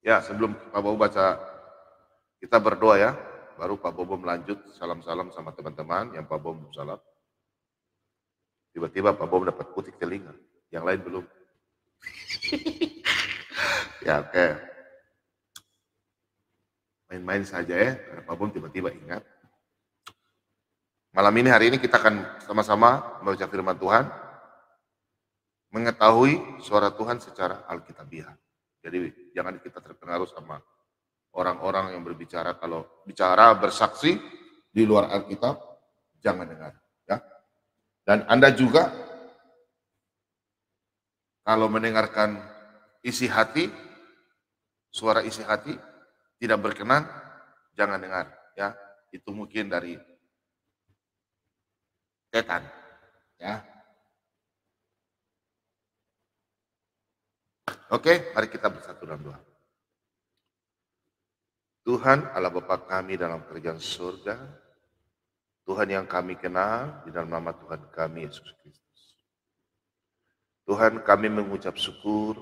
Ya, sebelum Pak Bobo baca, kita berdoa ya. Baru Pak Bobo melanjut salam-salam sama teman-teman yang Pak Bobo salam. Tiba-tiba Pak Bobo dapat putik telinga. Yang lain belum. Ya, oke. Main-main saja ya, karena Pak Bobo tiba-tiba ingat. Malam ini, hari ini kita akan sama-sama membaca firman Tuhan, mengetahui suara Tuhan secara alkitabiah. Jadi jangan kita terpengaruh sama orang-orang yang berbicara, kalau bicara bersaksi di luar Alkitab, jangan dengar. Ya. Dan Anda juga kalau mendengarkan isi hati, suara isi hati tidak berkenan, jangan dengar. Ya, itu mungkin dari setan. Ya. Oke, mari kita bersatu dalam doa. Tuhan Allah Bapa kami dalam kerajaan surga, Tuhan yang kami kenal di dalam nama Tuhan kami Yesus Kristus. Tuhan, kami mengucap syukur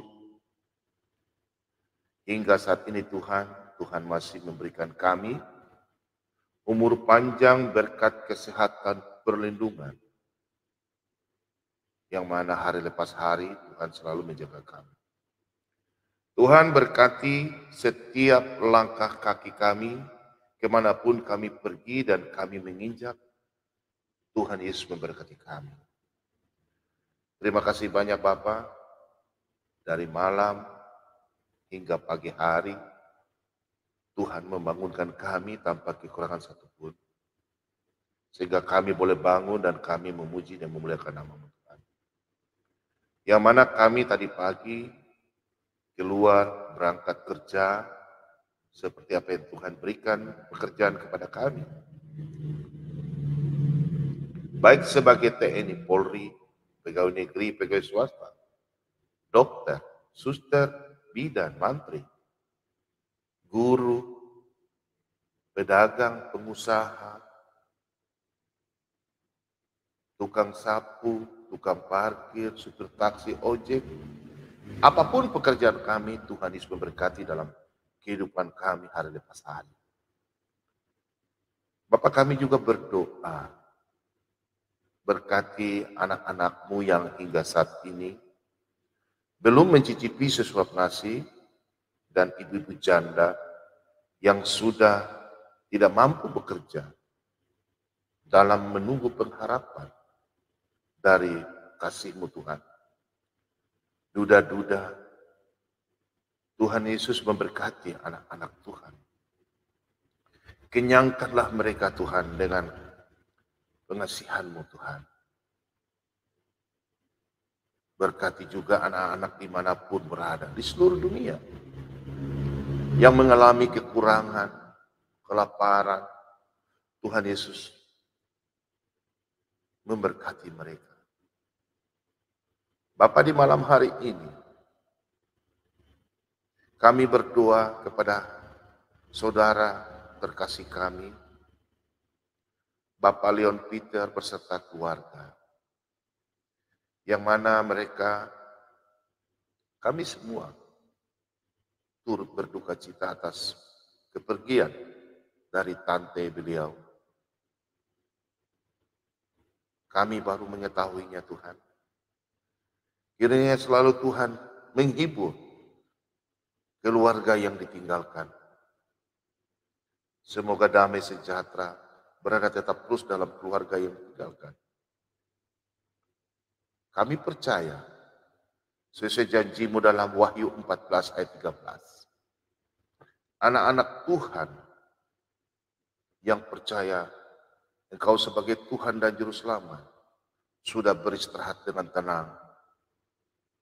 hingga saat ini Tuhan masih memberikan kami umur panjang berkat kesehatan perlindungan, yang mana hari lepas hari Tuhan selalu menjaga kami. Tuhan berkati setiap langkah kaki kami, kemanapun kami pergi dan kami menginjak, Tuhan Yesus memberkati kami. Terima kasih banyak Bapa, dari malam hingga pagi hari, Tuhan membangunkan kami tanpa kekurangan satupun. Sehingga kami boleh bangun dan kami memuji dan memuliakan nama-Mu Tuhan. Yang mana kami tadi pagi keluar berangkat kerja, seperti apa yang Tuhan berikan pekerjaan kepada kami. Baik sebagai TNI, Polri, pegawai negeri, pegawai swasta, dokter, suster, bidan, mantri, guru, pedagang, pengusaha, tukang sapu, tukang parkir, supir taksi, ojek, apapun pekerjaan kami, Tuhan Yesus memberkati dalam kehidupan kami hari lepas hari. Bapak kami juga berdoa, berkati anak-anak-Mu yang hingga saat ini belum mencicipi sesuap nasi, dan ibu-ibu janda yang sudah tidak mampu bekerja dalam menunggu pengharapan dari kasih-Mu Tuhan. Duda-duda, Tuhan Yesus memberkati anak-anak Tuhan. Kenyangkanlah mereka Tuhan dengan pengasihan-Mu Tuhan. Berkati juga anak-anak dimanapun berada di seluruh dunia yang mengalami kekurangan, kelaparan. Tuhan Yesus memberkati mereka. Bapa, di malam hari ini kami berdoa kepada saudara terkasih kami, Bapak Leon Peter beserta keluarga, yang mana mereka, kami semua turut berduka cita atas kepergian dari tante beliau. Kami baru mengetahuinya Tuhan. Kiranya selalu Tuhan menghibur keluarga yang ditinggalkan. Semoga damai sejahtera berada tetap terus dalam keluarga yang ditinggalkan. Kami percaya sesuai janji-Mu dalam Wahyu 14 ayat 13. Anak-anak Tuhan yang percaya Engkau sebagai Tuhan dan Juru Selamat sudah beristirahat dengan tenang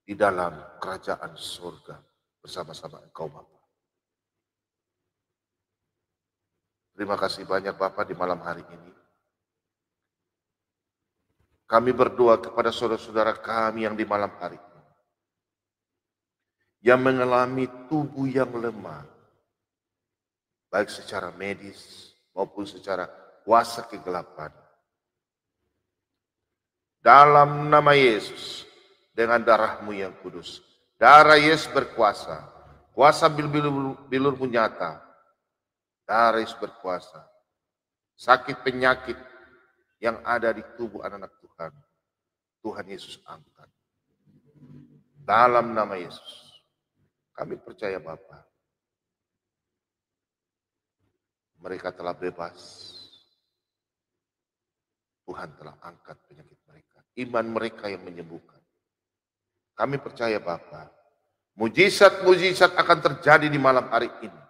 di dalam kerajaan surga bersama-sama Engkau Bapa. Terima kasih banyak Bapa di malam hari ini. Kami berdoa kepada saudara-saudara kami yang di malam hari ini, yang mengalami tubuh yang lemah, baik secara medis maupun secara kuasa kegelapan. Dalam nama Yesus, dengan darah-Mu yang kudus, darah Yesus berkuasa, Kuasa bilur-bilurmu nyata. Darah Yesus berkuasa. Sakit penyakit yang ada di tubuh anak-anak Tuhan, Tuhan Yesus angkat. Dalam nama Yesus, kami percaya Bapa, mereka telah bebas. Tuhan telah angkat penyakit mereka. Iman mereka yang menyembuhkan. Kami percaya Bapa, mujizat-mujizat akan terjadi di malam hari ini.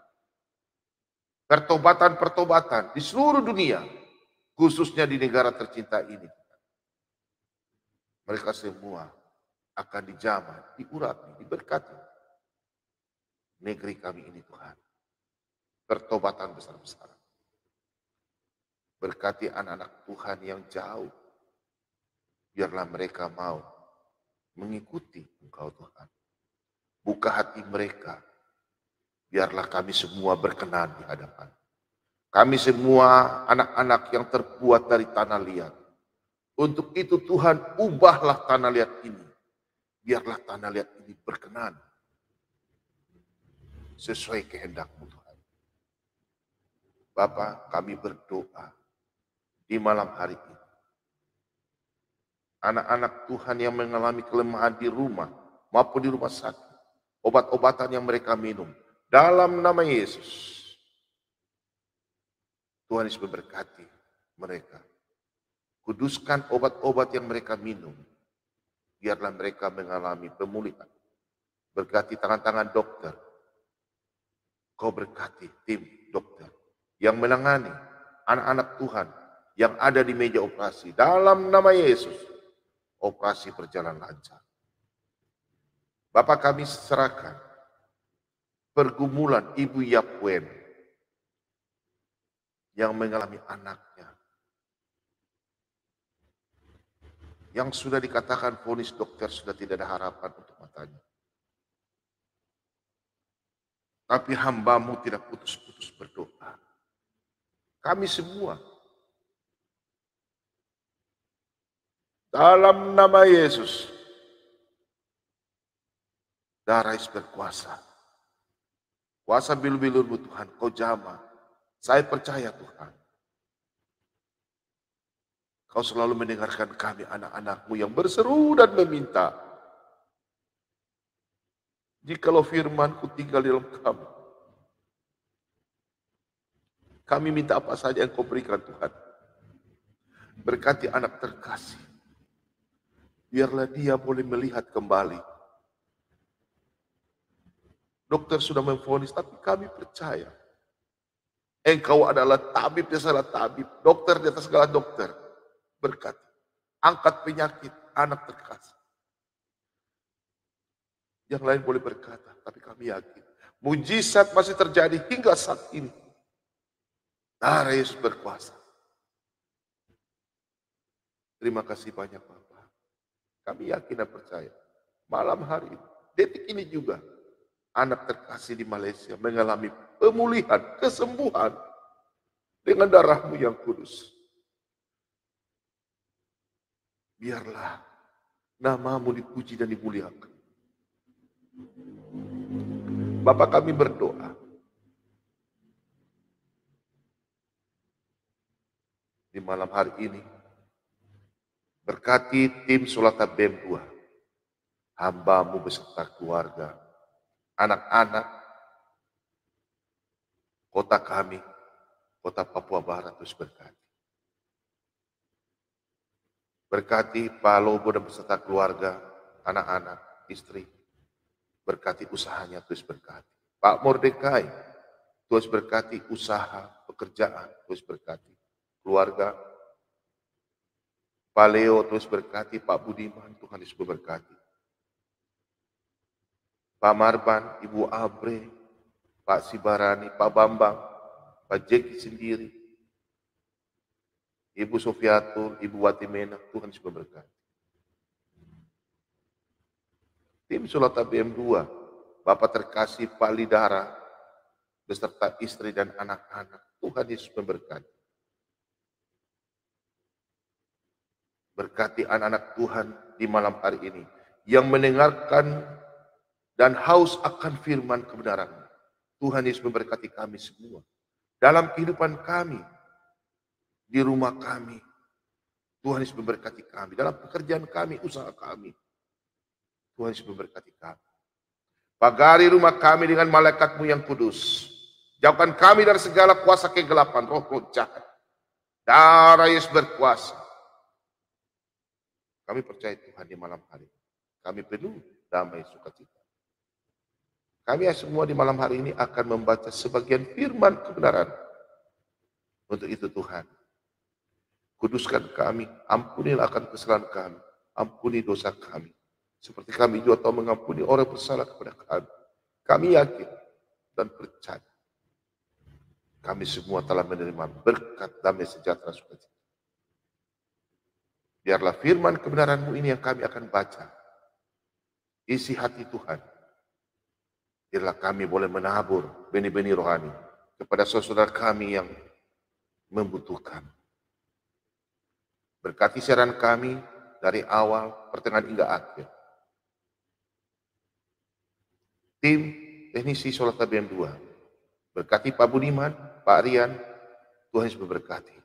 Pertobatan-pertobatan di seluruh dunia, khususnya di negara tercinta ini. Mereka semua akan dijamah, diurapi, diberkati. Negeri kami ini Tuhan. Pertobatan besar-besaran. Berkati anak-anak Tuhan yang jauh. Biarlah mereka mau mengikuti Engkau Tuhan. Buka hati mereka. Biarlah kami semua berkenan di hadapan. Kami semua anak-anak yang terbuat dari tanah liat. Untuk itu Tuhan ubahlah tanah liat ini. Biarlah tanah liat ini berkenan. Sesuai kehendak-Mu Tuhan. Bapa, kami berdoa di malam hari ini. Anak-anak Tuhan yang mengalami kelemahan di rumah maupun di rumah sakit. Obat-obatan yang mereka minum. Dalam nama Yesus. Tuhan Yesus memberkati mereka. Kuduskan obat-obat yang mereka minum. Biarlah mereka mengalami pemulihan. Berkati tangan-tangan dokter. Kau berkati tim dokter yang menangani anak-anak Tuhan yang ada di meja operasi. Dalam nama Yesus, operasi berjalan lancar. Bapak kami serahkan pergumulan Ibu Yapwen yang mengalami anaknya. Yang sudah dikatakan vonis dokter sudah tidak ada harapan untuk matanya. Tapi hamba-Mu tidak putus-putus berdoa. Kami semua. Dalam nama Yesus. Darah Yesus berkuasa. Kuasa bilur-bilur-Mu Tuhan, Kau jamah. Saya percaya Tuhan. Kau selalu mendengarkan kami anak-anak-Mu yang berseru dan meminta. Jikalau firman-Ku tinggal di dalam kami minta apa saja yang Kau berikan Tuhan. Berkati anak terkasih. Biarlah dia boleh melihat kembali. Dokter sudah memvonis, tapi kami percaya. Engkau adalah tabib di atas segala tabib. Dokter di atas segala dokter. Berkati. Angkat penyakit anak terkasih. Yang lain boleh berkata, tapi kami yakin. Mujizat masih terjadi hingga saat ini. Darah Yesus berkuasa. Terima kasih banyak Bapak. Kami yakin dan percaya. Malam hari ini, detik ini juga. Anak terkasih di Malaysia mengalami pemulihan, kesembuhan. Dengan darah-Mu yang kudus. Biarlah nama-Mu dipuji dan dimuliakan. Bapak kami berdoa. Di malam hari ini, berkati tim Sulata BEM 2, hamba-Mu beserta keluarga, anak-anak, kota kami, kota Papua Barat terus berkati. Berkati Pak Lobo dan beserta keluarga, anak-anak, istri, berkati usahanya terus berkati. Pak Mordekai, terus berkati usaha, pekerjaan, terus berkati. Keluarga, Pak Leo terus berkati, Pak Budiman, Tuhan Yesus berkati. Pak Marban, Ibu Abre, Pak Sibarani, Pak Bambang, Pak Jeki sendiri, Ibu Sofiatul, Ibu Watimena, Tuhan Yesus berkati. Tim Sulata BM 2, Bapak terkasih Pak Lidara, beserta istri dan anak-anak, Tuhan Yesus memberkati. Berkati anak-anak Tuhan di malam hari ini, yang mendengarkan dan haus akan firman kebenaran. Tuhan Yesus memberkati kami semua. Dalam kehidupan kami, di rumah kami, Tuhan Yesus memberkati kami. Dalam pekerjaan kami, usaha kami, Tuhan Yesus memberkati kami. Pagari rumah kami dengan malaikat-Mu yang kudus. Jauhkan kami dari segala kuasa kegelapan, roh-roh jahat. Darah Yesus berkuasa. Kami percaya Tuhan di malam hari. Kami penuh damai sukacita. Kami semua di malam hari ini akan membaca sebagian firman kebenaran. Untuk itu Tuhan, kuduskan kami, ampunilah akan kesalahan kami, ampuni dosa kami. Seperti kami juga tahu mengampuni orang bersalah kepada kami. Kami yakin dan percaya. Kami semua telah menerima berkat damai sejahtera sukacita. Biarlah firman kebenaran-Mu ini yang kami akan baca. Isi hati Tuhan. Biarlah kami boleh menabur benih-benih rohani kepada saudara kami yang membutuhkan. Berkati siaran kami dari awal, pertengahan hingga akhir. Tim teknisi Solat KBM 2. Berkati Pak Budiman, Pak Rian, Tuhan Yesus memberkati.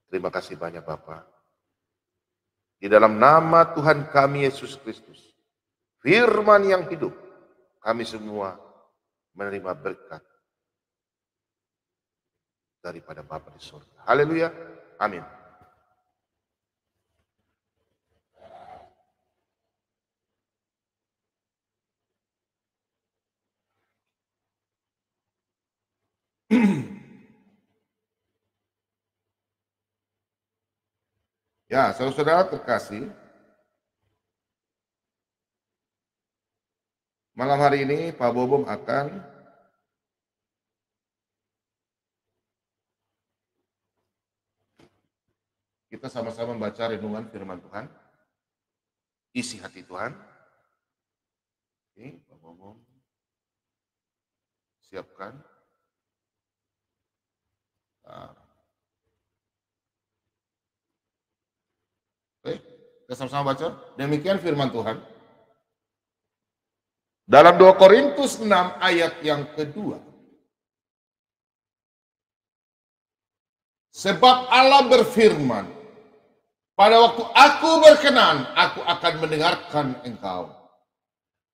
Terima kasih banyak Bapak. Di dalam nama Tuhan kami Yesus Kristus, firman yang hidup, kami semua menerima berkat daripada Bapa di surga. Haleluya. Amin. Ya, saudara-saudara terkasih, malam hari ini Pak Bobom akan kita sama-sama membaca renungan firman Tuhan, isi hati Tuhan. Oke, Pak Bobom siapkan. Oke, kita sama-sama baca. Demikian firman Tuhan. Dalam 2 Korintus 6 ayat yang kedua. Sebab Allah berfirman, pada waktu aku berkenan, aku akan mendengarkan engkau.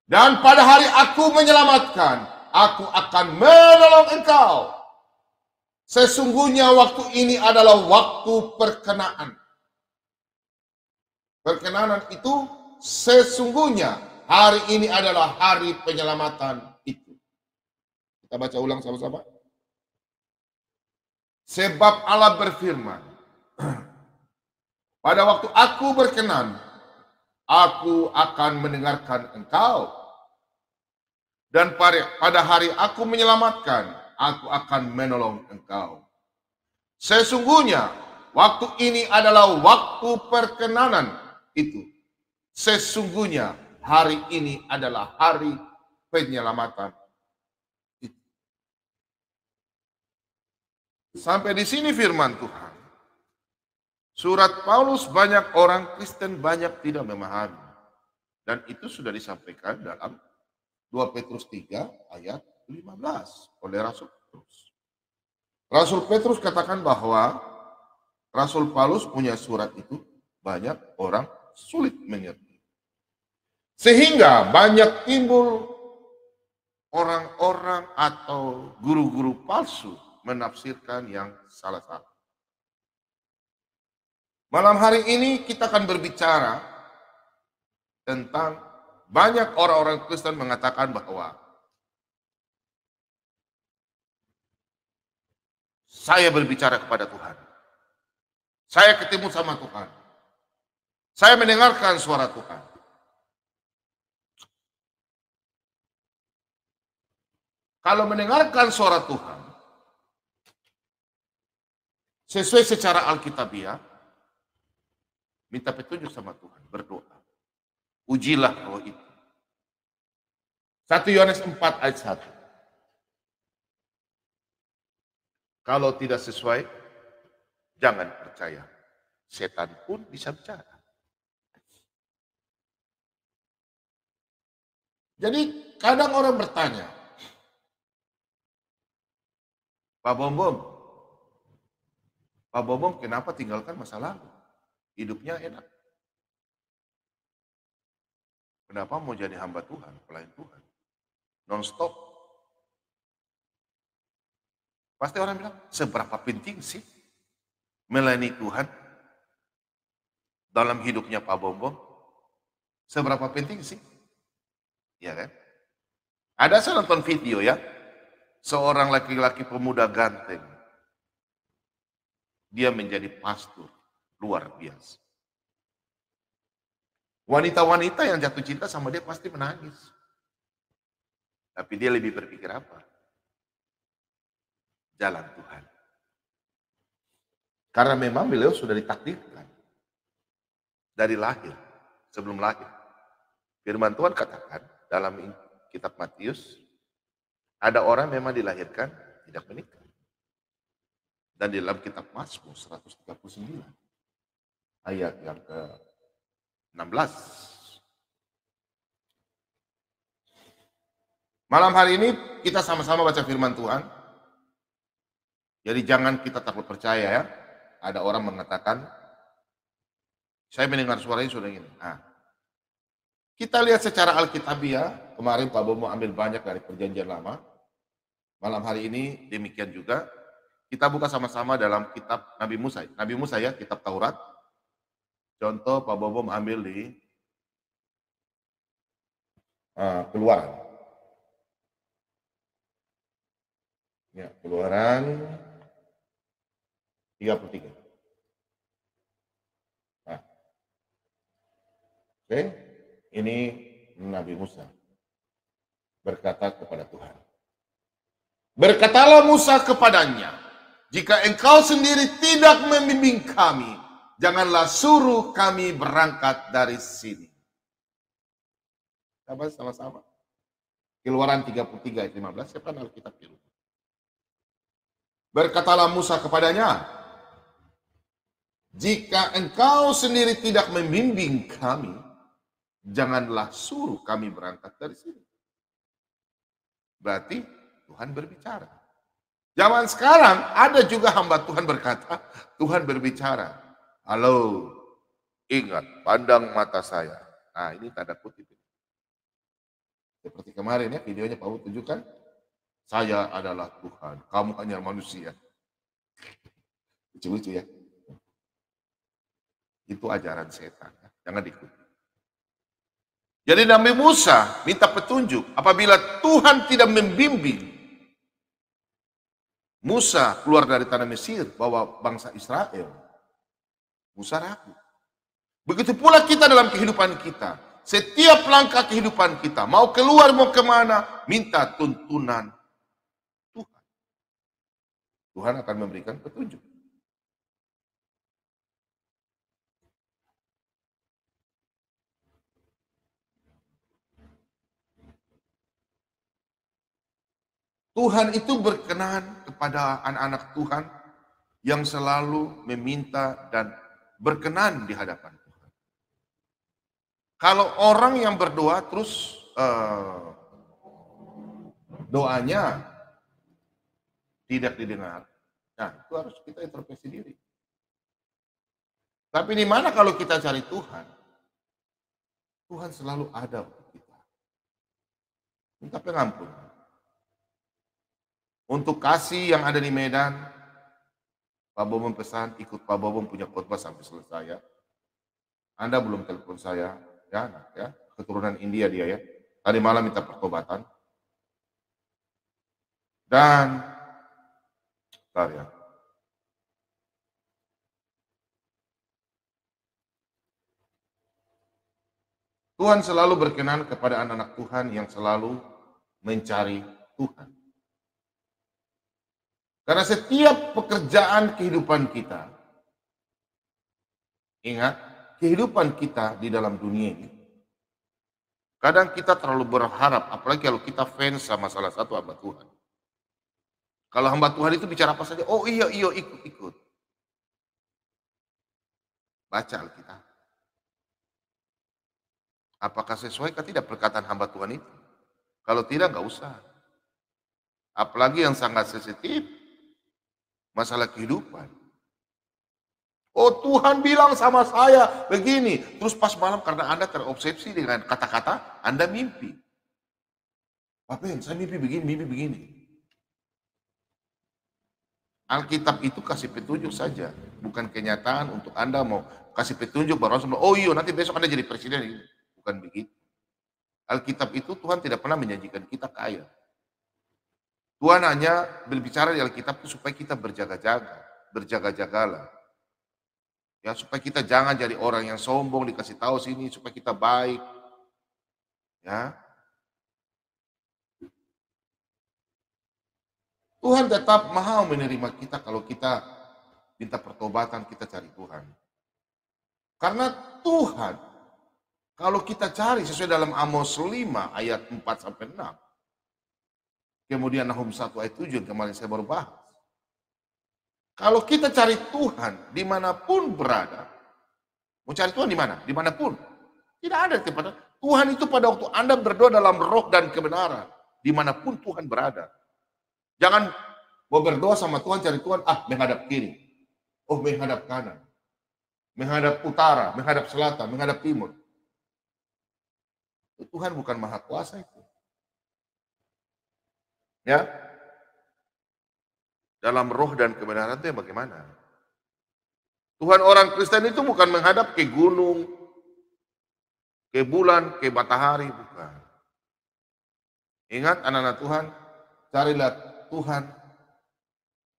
Dan pada hari aku menyelamatkan, aku akan menolong engkau. Sesungguhnya waktu ini adalah waktu perkenaan. Perkenanan itu sesungguhnya hari ini adalah hari penyelamatan itu. Kita baca ulang sama-sama. Sebab Allah berfirman, pada waktu aku berkenan, aku akan mendengarkan engkau. Dan pada hari aku menyelamatkan, aku akan menolong engkau. Sesungguhnya waktu ini adalah waktu perkenanan itu. Sesungguhnya hari ini adalah hari penyelamatan itu. Sampai di sini firman Tuhan. Surat Paulus banyak orang Kristen banyak tidak memahami. Dan itu sudah disampaikan dalam 2 Petrus 3 ayat 15 oleh Rasul Petrus. Rasul Petrus katakan bahwa Rasul Paulus punya surat itu banyak orang sulit mengerti. Sehingga banyak timbul orang-orang atau guru-guru palsu menafsirkan yang salah-salah. Malam hari ini kita akan berbicara tentang banyak orang-orang Kristen mengatakan bahwa saya berbicara kepada Tuhan. Saya ketemu sama Tuhan. Saya mendengarkan suara Tuhan. Kalau mendengarkan suara Tuhan, sesuai secara Alkitabiah, minta petunjuk sama Tuhan, berdoa. Ujilah roh itu. 1 Yohanes 4 ayat 1. Kalau tidak sesuai, jangan percaya. Setan pun bisa bicara. Jadi kadang orang bertanya, Pak Bom kenapa tinggalkan masa lalu? Hidupnya enak. Kenapa mau jadi hamba Tuhan, pelayan Tuhan? Non-stop. Pasti orang bilang, seberapa penting sih melayani Tuhan dalam hidupnya Pak Bom? Seberapa penting sih? Ya kan? Ada saya nonton video ya, seorang laki-laki pemuda ganteng. Dia menjadi pastor, luar biasa. Wanita-wanita yang jatuh cinta sama dia pasti menangis. Tapi dia lebih berpikir apa? Jalan Tuhan. Karena memang beliau sudah ditakdirkan dari lahir, sebelum lahir. Firman Tuhan katakan dalam kitab Matius, ada orang memang dilahirkan tidak menikah. Dan di dalam kitab Mazmur 139, ayat yang ke-16. Malam hari ini kita sama-sama baca firman Tuhan. Jadi jangan kita takut percaya ya. Ada orang mengatakan, saya mendengar suaranya sudah gini. Nah, kita lihat secara Alkitabiah, kemarin Pak Bomo ambil banyak dari perjanjian lama. Malam hari ini demikian juga. Kita buka sama-sama dalam kitab Nabi Musa. Nabi Musa ya, kitab Taurat. Contoh Pak Bomo ambil di Keluaran. Ya, Keluaran 33. Nah, oke, ini Nabi Musa berkata kepada Tuhan. Berkatalah Musa kepadanya, jika engkau sendiri tidak membimbing kami, janganlah suruh kami berangkat dari sini. Kita baca sama-sama. Keluaran 33 ayat 15, siapa Alkitab dulu. Berkatalah Musa kepadanya, jika engkau sendiri tidak membimbing kami, janganlah suruh kami berangkat dari sini. Berarti Tuhan berbicara. Zaman sekarang ada juga hamba Tuhan berkata, Tuhan berbicara. Halo, ingat, pandang mata saya. Nah, ini tanda kutip. Seperti kemarin ya, videonya Paulus tunjukkan. Saya adalah Tuhan, kamu hanya manusia. Lucu-lucu ya. Itu ajaran setan, jangan diikuti. Jadi Nabi Musa minta petunjuk. Apabila Tuhan tidak membimbing Musa keluar dari tanah Mesir, bawa bangsa Israel, Musa ragu. Begitu pula kita dalam kehidupan kita. Setiap langkah kehidupan kita, mau keluar mau kemana, minta tuntunan Tuhan. Tuhan akan memberikan petunjuk. Tuhan itu berkenan kepada anak-anak Tuhan yang selalu meminta dan berkenan di hadapan Tuhan. Kalau orang yang berdoa terus doanya tidak didengar, nah itu harus kita introspeksi diri. Tapi di mana kalau kita cari Tuhan? Tuhan selalu ada untuk kita. Minta pengampunan. Untuk kasih yang ada di Medan, Pak Bobom pesan, ikut Pak Bobom punya khotbah sampai selesai ya. Anda belum telepon saya, ya, keturunan India dia ya. Tadi malam minta pertobatan. Dan, bentar ya. Tuhan selalu berkenan kepada anak-anak Tuhan yang selalu mencari Tuhan. Karena setiap pekerjaan kehidupan kita, ingat, kehidupan kita di dalam dunia ini, kadang kita terlalu berharap, apalagi kalau kita fans sama salah satu hamba Tuhan. Kalau hamba Tuhan itu bicara apa saja, oh iya, ikut. Baca Alkitab. Apakah sesuai atau tidak perkataan hamba Tuhan itu? Kalau tidak, nggak usah. Apalagi yang sangat sensitif, masalah kehidupan. Oh, Tuhan bilang sama saya begini. Terus pas malam karena Anda terobsesi dengan kata-kata, Anda mimpi. Apa yang saya mimpi begini. Alkitab itu kasih petunjuk saja, bukan kenyataan untuk Anda mau kasih petunjuk baru langsung, oh iya nanti besok Anda jadi presiden. Bukan begitu. Alkitab itu Tuhan tidak pernah menjanjikan kita kaya. Tuhan hanya berbicara di Alkitab itu supaya kita berjaga-jagalah. Ya, supaya kita jangan jadi orang yang sombong, dikasih tahu sini, supaya kita baik. Ya, Tuhan tetap mau menerima kita kalau kita minta pertobatan, kita cari Tuhan. Karena Tuhan, kalau kita cari sesuai dalam Amos 5 ayat 4 sampai 6. Kemudian Nahum 1 ayat 7 yang kemarin saya baru bahas. Kalau kita cari Tuhan dimanapun berada, mau cari Tuhan di mana? Dimanapun. Tidak ada tempat. Tuhan itu pada waktu Anda berdoa dalam roh dan kebenaran, dimanapun Tuhan berada. Jangan mau berdoa sama Tuhan, cari Tuhan, menghadap kiri. Oh, menghadap kanan. Menghadap utara, menghadap selatan, menghadap timur. Tuhan bukan maha kuasa itu. Ya. Dalam roh dan kebenaran itu bagaimana? Tuhan orang Kristen itu bukan menghadap ke gunung, ke bulan, ke matahari, bukan. Ingat anak-anak Tuhan, carilah Tuhan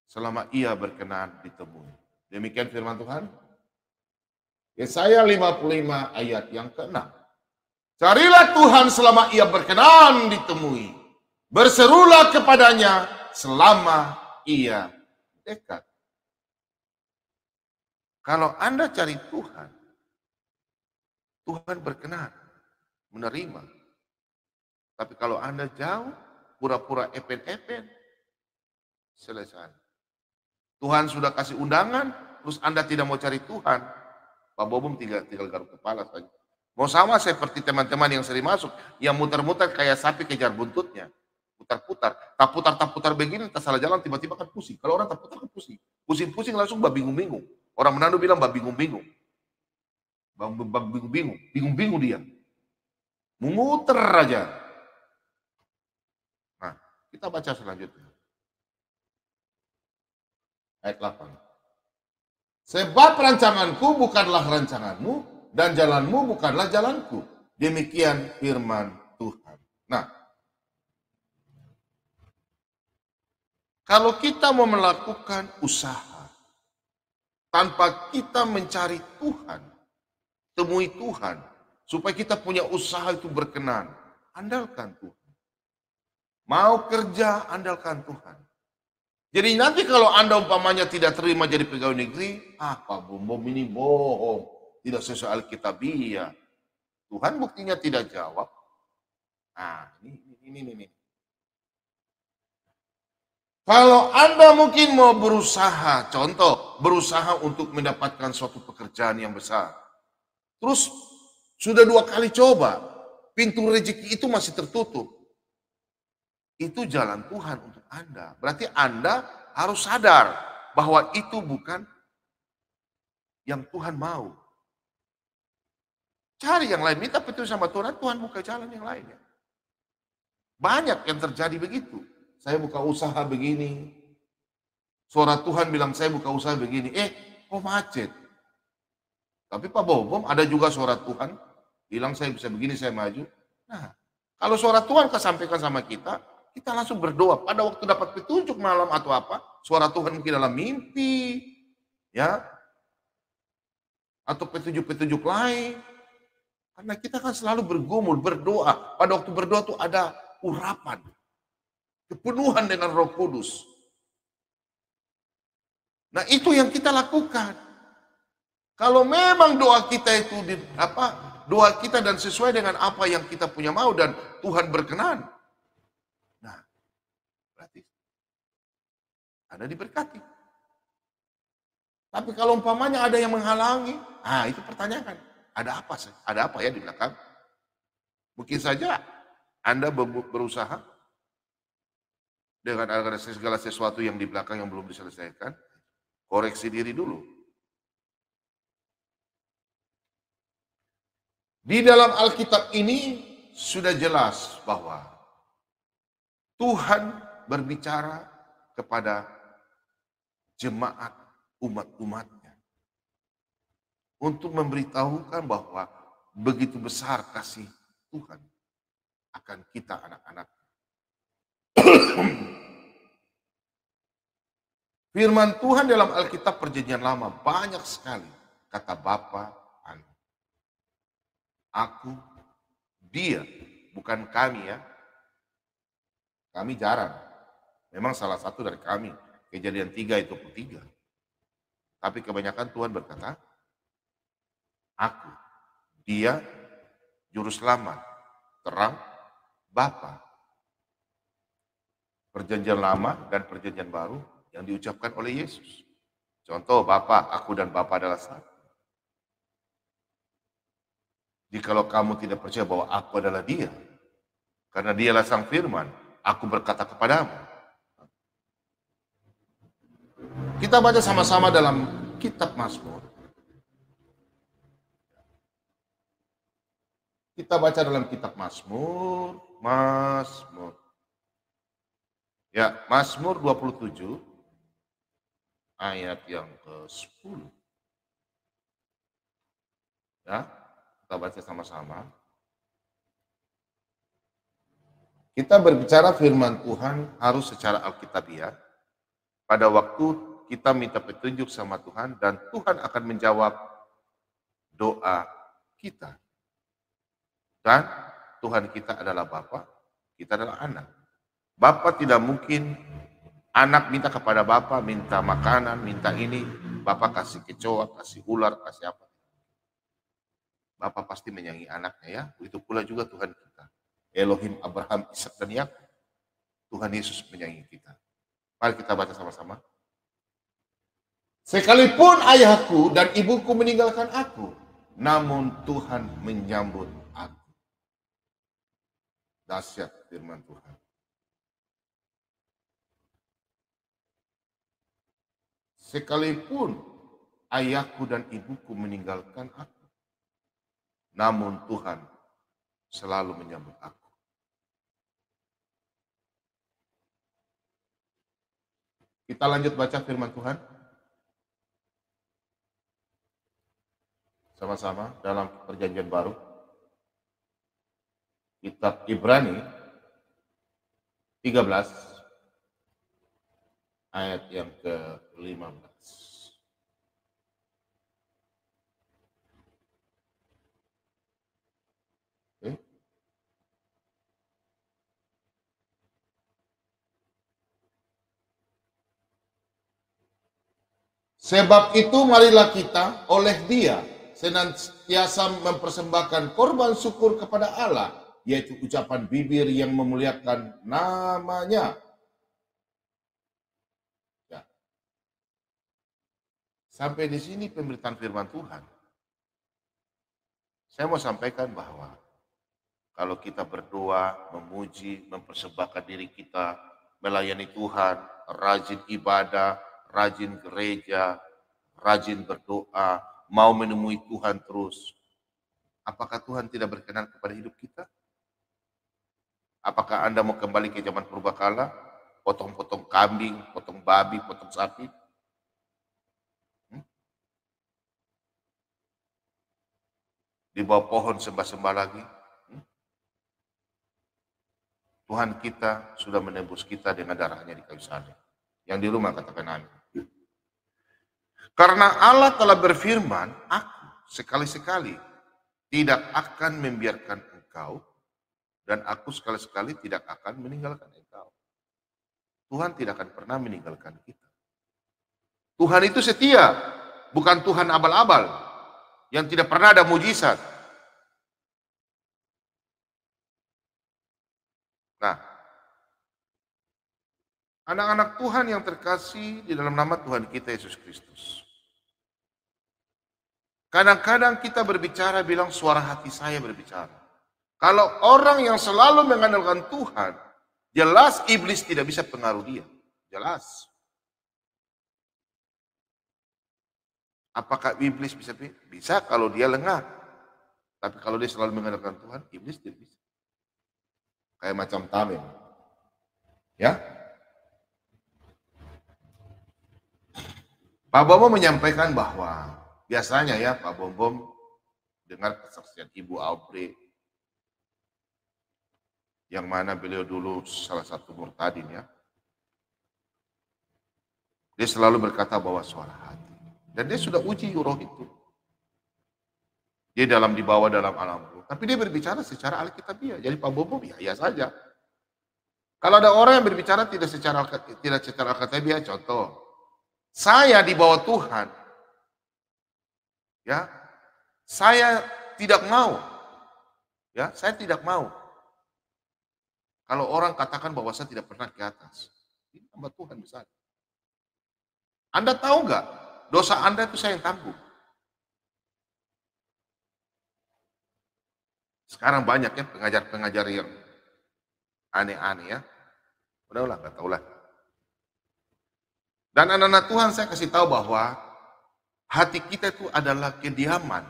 selama ia berkenan ditemui. Demikian firman Tuhan. Yesaya 55 ayat yang ke-6. Carilah Tuhan selama ia berkenan ditemui. Berserulah kepadanya selama ia dekat. Kalau Anda cari Tuhan, Tuhan berkenan menerima. Tapi kalau Anda jauh, pura-pura epen-epen, selesai. Tuhan sudah kasih undangan, terus Anda tidak mau cari Tuhan, Pak Bobom tinggal garuk kepala saja. Mau sama seperti teman-teman yang sering masuk, yang muter-muter kayak sapi kejar buntutnya. Putar-putar, tak putar begini, tak salah jalan, tiba-tiba kan pusing. Kalau orang tak putar kan pusing. Pusing-pusing langsung bingung-bingung. Orang Manado bilang bingung-bingung. Bingung-bingung dia. Memuter aja. Nah, kita baca selanjutnya. Ayat 8. Sebab rancanganku bukanlah rancanganmu, dan jalanmu bukanlah jalanku. Demikian firman Tuhan. Nah, kalau kita mau melakukan usaha, tanpa kita mencari Tuhan, temui Tuhan, supaya kita punya usaha itu berkenan, andalkan Tuhan. Mau kerja, andalkan Tuhan. Jadi nanti kalau Anda umpamanya tidak terima jadi pegawai negeri, Pak Bom ini bohong, tidak sesuai Alkitabiah. Tuhan buktinya tidak jawab. Nah, ini. Kalau Anda mungkin mau berusaha, contoh, berusaha untuk mendapatkan suatu pekerjaan yang besar. Terus sudah 2 kali coba, pintu rezeki itu masih tertutup. Itu jalan Tuhan untuk Anda. Berarti Anda harus sadar bahwa itu bukan yang Tuhan mau. Cari yang lain, minta petunjuk sama Tuhan, Tuhan buka jalan yang lainnya. Banyak yang terjadi begitu. Saya buka usaha begini, suara Tuhan bilang saya buka usaha begini, kok macet. Tapi Pak Bobom ada juga suara Tuhan, bilang saya bisa begini, saya maju. Nah, kalau suara Tuhan kesampaikan sama kita langsung berdoa. Pada waktu dapat petunjuk malam atau apa, suara Tuhan mungkin dalam mimpi, ya, atau petunjuk-petunjuk lain. Karena kita kan selalu bergumul, berdoa. Pada waktu berdoa tuh ada urapan, kepenuhan dengan Roh Kudus. Nah, itu yang kita lakukan. Kalau memang doa kita itu doa kita dan sesuai dengan apa yang kita punya mau dan Tuhan berkenan. Nah, berarti Anda diberkati. Tapi kalau umpamanya ada yang menghalangi, itu pertanyakan. Ada apa ya di belakang? Mungkin saja Anda berusaha dengan ada segala sesuatu yang di belakang yang belum diselesaikan, koreksi diri dulu. Di dalam Alkitab ini sudah jelas bahwa Tuhan berbicara kepada jemaat umat-umatnya untuk memberitahukan bahwa begitu besar kasih Tuhan akan kita anak-anak. Firman Tuhan dalam Alkitab Perjanjian Lama banyak sekali kata Bapa, Anak. Aku, dia, bukan kami ya. Kami jarang. Memang salah satu dari kami, Kejadian 3 itu 3. Tapi kebanyakan Tuhan berkata, aku, dia, juru selamat, terang, Bapa. Perjanjian Lama dan Perjanjian Baru yang diucapkan oleh Yesus. Contoh, Bapa, aku dan Bapa adalah satu. Jikalau kamu tidak percaya bahwa aku adalah dia, karena dialah sang firman, aku berkata kepadamu. Kita baca sama-sama dalam kitab Mazmur. Kita baca dalam kitab Mazmur. Ya, Mazmur 27 ayat yang ke-10. Ya, kita baca sama-sama. Kita berbicara firman Tuhan harus secara alkitabiah. Pada waktu kita minta petunjuk sama Tuhan dan Tuhan akan menjawab doa kita. Dan Tuhan kita adalah Bapa, kita adalah anak. Bapa tidak mungkin anak minta kepada Bapa, minta makanan, minta ini, Bapa kasih kecoa, kasih ular, kasih apa. Bapa pasti menyayangi anaknya ya. Begitu pula juga Tuhan kita. Elohim Abraham, Ishak dan Yakub. Tuhan Yesus menyayangi kita. Mari kita baca sama-sama. Sekalipun ayahku dan ibuku meninggalkan aku, namun Tuhan menyambut aku. Dahsyat firman Tuhan. Sekalipun ayahku dan ibuku meninggalkan aku, namun Tuhan selalu menyambut aku. Kita lanjut baca firman Tuhan. Sama-sama dalam Perjanjian Baru. Kitab Ibrani 13 ayat yang ke-15. Okay. Sebab itu marilah kita oleh Dia senantiasa mempersembahkan korban syukur kepada Allah, yaitu ucapan bibir yang memuliakan nama-Nya. Ya. Sampai di sini pemberitaan firman Tuhan. Saya mau sampaikan bahwa kalau kita berdoa, memuji, mempersembahkan diri kita, melayani Tuhan, rajin ibadah, rajin gereja, rajin berdoa, mau menemui Tuhan terus. Apakah Tuhan tidak berkenan kepada hidup kita? Apakah Anda mau kembali ke zaman purbakala? Potong-potong kambing, potong babi, potong sapi? Di bawah pohon sembah-sembah lagi? Tuhan kita sudah menebus kita dengan darahnya di kayu salib. Yang di rumah katakan amin. Karena Allah telah berfirman, aku sekali-sekali tidak akan membiarkan engkau, dan aku sekali-sekali tidak akan meninggalkan engkau. Tuhan tidak akan pernah meninggalkan kita. Tuhan itu setia, bukan Tuhan abal-abal, yang tidak pernah ada mujizat. Nah, anak-anak Tuhan yang terkasih di dalam nama Tuhan kita Yesus Kristus. Kadang-kadang kita berbicara bilang suara hati saya berbicara. Kalau orang yang selalu mengandalkan Tuhan, jelas iblis tidak bisa pengaruh dia. Jelas. Apakah iblis bisa? Bisa kalau dia lengah. Tapi kalau dia selalu mengandalkan Tuhan, iblis tidak bisa. Kayak macam Tamim. Ya. Pak Bobo menyampaikan bahwa biasanya ya Pak Bobo dengar kesaksian Ibu Aubrey, yang mana beliau dulu salah satu murtadin ya. Dia selalu berkata bahwa suara hati. Dan dia sudah uji roh itu. Dia dibawa dalam alam roh. Tapi dia berbicara secara alkitabiah. Jadi Pak Bobo ya saja. Kalau ada orang yang berbicara tidak secara alkitabiah, contoh, saya di bawah Tuhan, ya, saya tidak mau, ya, saya tidak mau. Kalau orang katakan bahwa saya tidak pernah ke atas, ini hamba Tuhan besar. Anda tahu nggak, dosa Anda itu saya yang tanggung. Sekarang banyak ya pengajar-pengajar yang aneh-aneh ya. Udahlah, nggak tahu lah. Dan anak-anak Tuhan saya kasih tahu bahwa hati kita itu adalah kediaman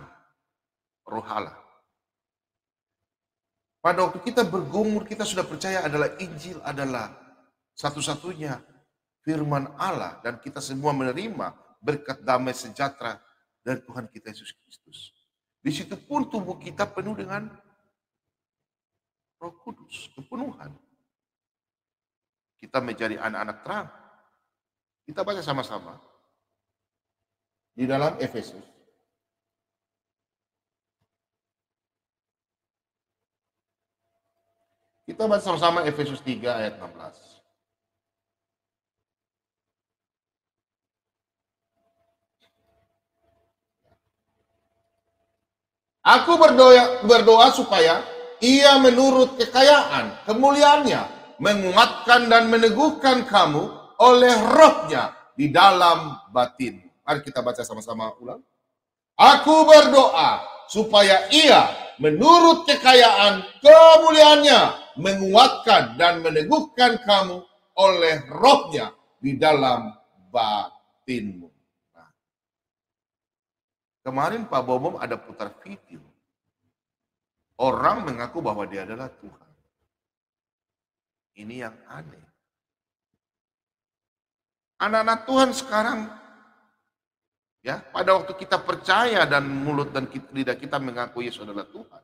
roh Allah. Pada waktu kita bergumul, kita sudah percaya adalah Injil adalah satu-satunya firman Allah, dan kita semua menerima berkat damai sejahtera dari Tuhan kita Yesus Kristus. Di situ pun tubuh kita penuh dengan Roh Kudus, kepenuhan. Kita menjadi anak-anak terang. Kita baca sama-sama di dalam Efesus. Kita baca sama-sama Efesus 3 ayat 16. Aku berdoa supaya ia menurut kekayaan kemuliaannya menguatkan dan meneguhkan kamu oleh rohnya di dalam batin. Mari kita baca sama-sama ulang. Aku berdoa supaya ia menurut kekayaan kemuliaannya menguatkan dan meneguhkan kamu oleh rohnya di dalam batinmu. Nah, kemarin Pak Bobo ada putar video. Orang mengaku bahwa dia adalah Tuhan. Ini yang aneh. Anak-anak Tuhan sekarang, ya, pada waktu kita percaya dan mulut dan lidah kita mengaku Yesus adalah Tuhan,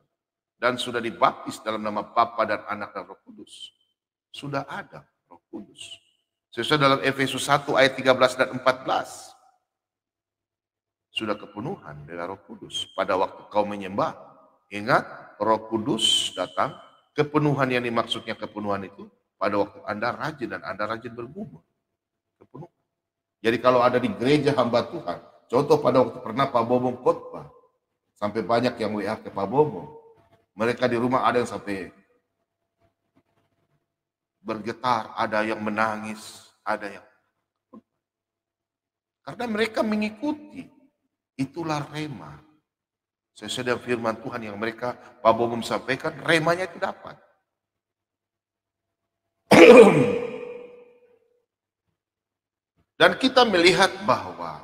dan sudah dibaptis dalam nama Bapa dan Anak dan Roh Kudus, sudah ada Roh Kudus. Sesuai dalam Efesus 1 ayat 13 dan 14. Sudah kepenuhan dengan Roh Kudus. Pada waktu kau menyembah, ingat Roh Kudus datang, kepenuhan yang dimaksudnya kepenuhan itu pada waktu Anda rajin dan Anda rajin bergumul. Kepenuhan. Jadi kalau ada di gereja hamba Tuhan, contoh pada waktu pernah Pak Bobo khotbah, sampai banyak yang WA ke Pak Bobo. Mereka di rumah ada yang sampai bergetar, ada yang menangis, ada yang... Karena mereka mengikuti. Itulah rema. Sesuai dengan firman Tuhan yang mereka, Pak Bobo sampaikan, remanya itu dapat. Dan kita melihat bahwa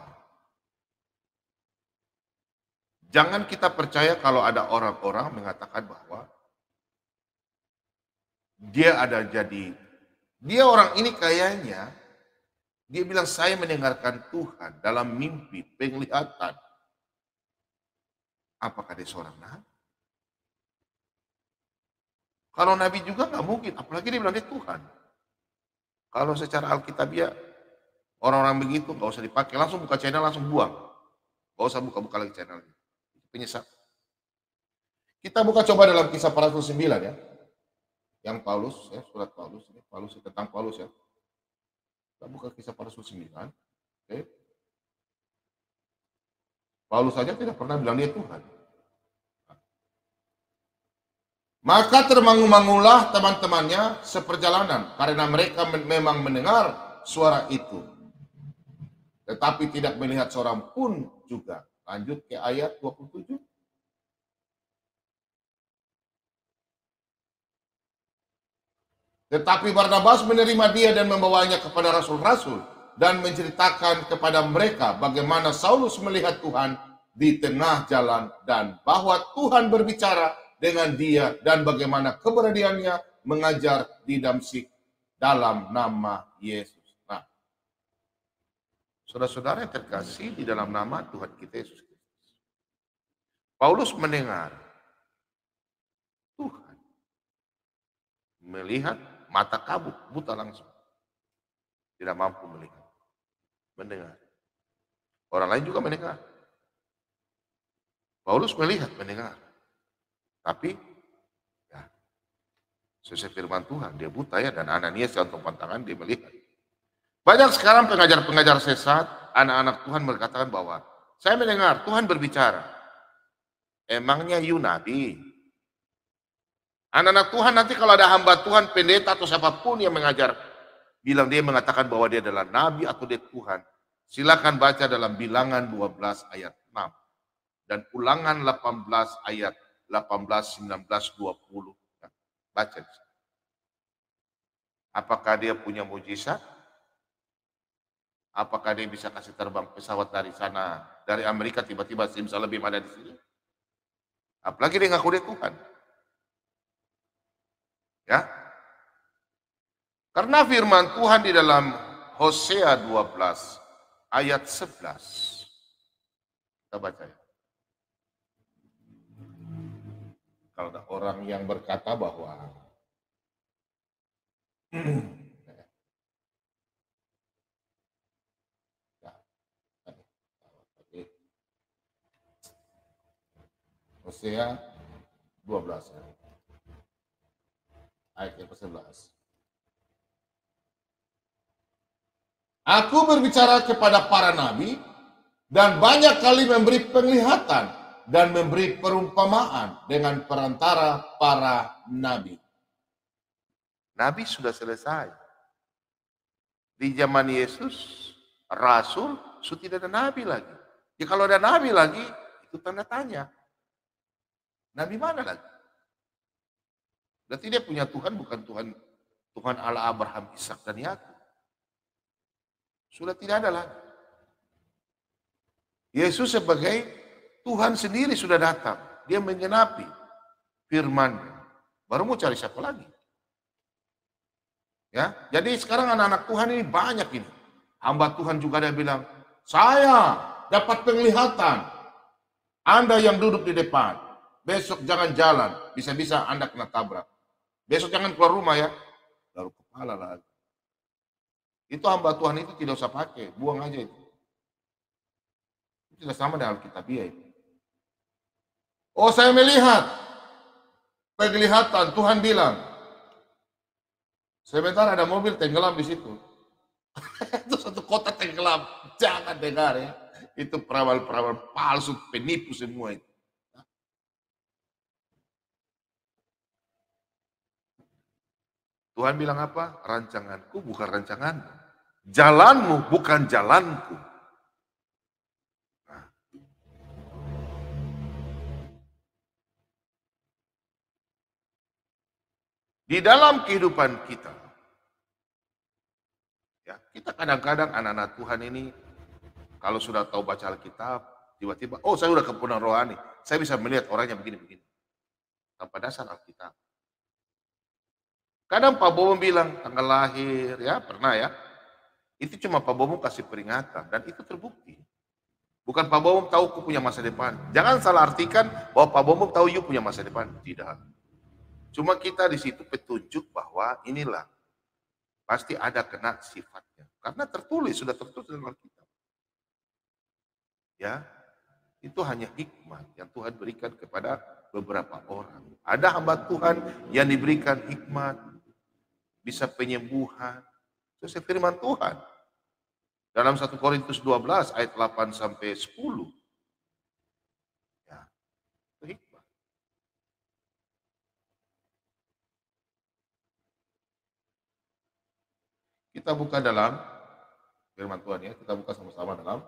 jangan kita percaya kalau ada orang-orang mengatakan bahwa dia orang ini kayaknya, dia bilang saya mendengarkan Tuhan dalam mimpi, penglihatan. Apakah dia seorang nabi? Kalau nabi juga nggak mungkin, apalagi dia bilang dia Tuhan. Kalau secara alkitabiah, orang-orang begitu nggak usah dipakai, langsung buka channel, langsung buang. Nggak usah buka-buka lagi channel. Penyesat. Kita buka coba dalam Kisah Para Rasul 9 ya. Yang Paulus, ya, surat Paulus, ini Paulus tentang Paulus ya. Kita buka Kisah Para Rasul 9. Oke. Paulus saja tidak pernah bilang dia Tuhan. Maka termangu-mangulah teman-temannya seperjalanan, karena mereka memang mendengar suara itu, tetapi tidak melihat seorang pun juga. Lanjut ke ayat 27. Tetapi Barnabas menerima dia dan membawanya kepada rasul-rasul dan menceritakan kepada mereka bagaimana Saulus melihat Tuhan di tengah jalan dan bahwa Tuhan berbicara dengan dia dan bagaimana keberaniannya mengajar di Damsyik dalam nama Yesus. Nah, saudara-saudara yang terkasih di dalam nama Tuhan kita Yesus Kristus. Paulus mendengar Tuhan melihat mata kabut, buta langsung. Tidak mampu melihat. Mendengar. Orang lain juga mendengar. Paulus melihat, mendengar. Tapi, ya, sesuai firman Tuhan, dia buta ya, dan Ananias yang tumpuan tangan, dia melihat. Banyak sekarang pengajar-pengajar sesat, anak-anak Tuhan berkatakan bahwa, saya mendengar Tuhan berbicara. Emangnya you nabi? Anak-anak Tuhan nanti kalau ada hamba Tuhan, pendeta atau siapapun yang mengajar, bilang dia mengatakan bahwa dia adalah nabi atau dia Tuhan. Silakan baca dalam Bilangan 12 ayat 6 dan Ulangan 18 ayat 18, 19, 20. Baca. Apakah dia punya mujizat? Apakah dia bisa kasih terbang pesawat dari sana, dari Amerika tiba-tiba simsalabim ada di sini? Apalagi dia ngaku dia Tuhan. Ya. Karena firman Tuhan di dalam Hosea 12 ayat 11. Kita baca ya. Kalau ada orang yang berkata bahwa Hosea 12 ya. Ayat yang ke-11. Aku berbicara kepada para nabi dan banyak kali memberi penglihatan dan memberi perumpamaan dengan perantara para nabi. Nabi sudah selesai. Di zaman Yesus, Rasul, sudah tidak ada nabi lagi. Ya kalau ada nabi lagi, itu tanda tanya. Nabi mana lagi? Berarti dia punya Tuhan bukan Tuhan Allah Abraham, Ishak dan Yakub. Sudah tidak ada lagi. Yesus sebagai Tuhan sendiri sudah datang. Dia menggenapi firman-Nya. Baru mau cari siapa lagi? Ya, jadi sekarang anak-anak Tuhan ini banyak ini. Hamba Tuhan juga ada bilang, saya dapat penglihatan. Anda yang duduk di depan, besok jangan jalan, bisa-bisa Anda kena tabrak. Besok jangan keluar rumah ya, taruh kepala lagi. Itu hamba Tuhan itu tidak usah pakai, buang aja itu. Itu tidak sama dengan Alkitabiah itu. Oh saya melihat, penglihatan Tuhan bilang, sebentar ada mobil tenggelam di situ. Itu satu kota tenggelam, jangan dengar ya. Itu peramal-peramal palsu, penipu semua itu. Tuhan bilang apa? Rancanganku bukan rancanganmu. Jalanmu bukan jalanku. Nah. Di dalam kehidupan kita, ya, kita kadang-kadang anak-anak Tuhan ini, kalau sudah tahu baca Alkitab, tiba-tiba, oh saya sudah kepenuhan rohani, saya bisa melihat orangnya begini-begini. Tanpa dasar Alkitab. Kadang Pak Bobo bilang tanggal lahir, ya pernah ya. Itu cuma Pak Bobo kasih peringatan dan itu terbukti. Bukan Pak Bobo tahu aku punya masa depan. Jangan salah artikan bahwa Pak Bobo tahu you punya masa depan. Tidak. Cuma kita di situ petunjuk bahwa inilah pasti ada kena sifatnya. Karena tertulis, sudah tertulis dalam Alkitab. Ya, itu hanya hikmat yang Tuhan berikan kepada beberapa orang. Ada hamba Tuhan yang diberikan hikmat, bisa penyembuhan. Itu firman Tuhan. Dalam 1 Korintus 12 ayat 8 sampai 10. Ya, itu hikmat. Kita buka dalam firman Tuhan ya, kita buka sama-sama dalam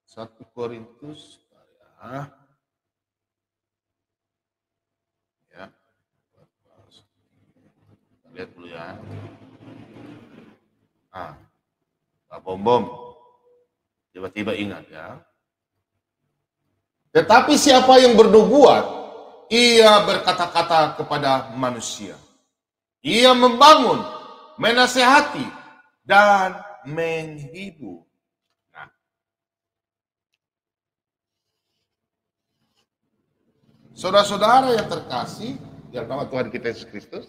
1 Korintus ya. Lihat dulu ya. Pak Bom tiba-tiba ingat ya. Tetapi siapa yang bernubuat, ia berkata-kata kepada manusia. Ia membangun, menasehati, dan menghibur. Nah, saudara-saudara yang terkasih, dalam nama Tuhan kita Yesus Kristus,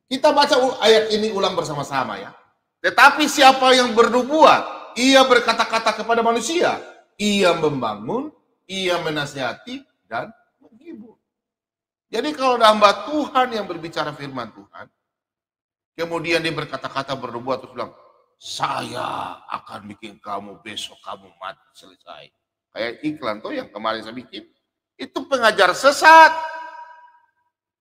kita baca ayat ini ulang bersama-sama ya. Tetapi siapa yang bernubuat, ia berkata-kata kepada manusia. Ia membangun, ia menasihati, dan menghibur. Jadi kalau ada hamba Tuhan yang berbicara firman Tuhan, kemudian dia berkata-kata bernubuat terus bilang, saya akan bikin kamu besok kamu mati selesai. Kayak iklan tuh yang kemarin saya bikin. Itu pengajar sesat.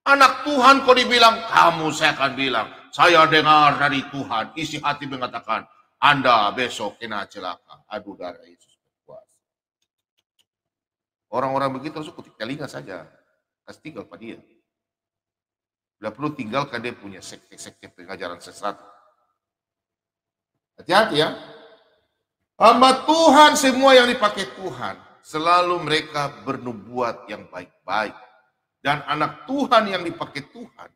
Anak Tuhan kok dibilang, kamu saya akan bilang, saya dengar dari Tuhan, isi hati mengatakan, Anda besok kena celaka. Aduh darah Yesus berkuasa. Orang-orang begitu harus ketik telinga saja. Kasih tinggal pada dia. Tidak perlu tinggalkan dia punya sekte-sekte pengajaran sesat. Hati-hati ya. Hamba Tuhan semua yang dipakai Tuhan, selalu mereka bernubuat yang baik-baik. Dan anak Tuhan yang dipakai Tuhan,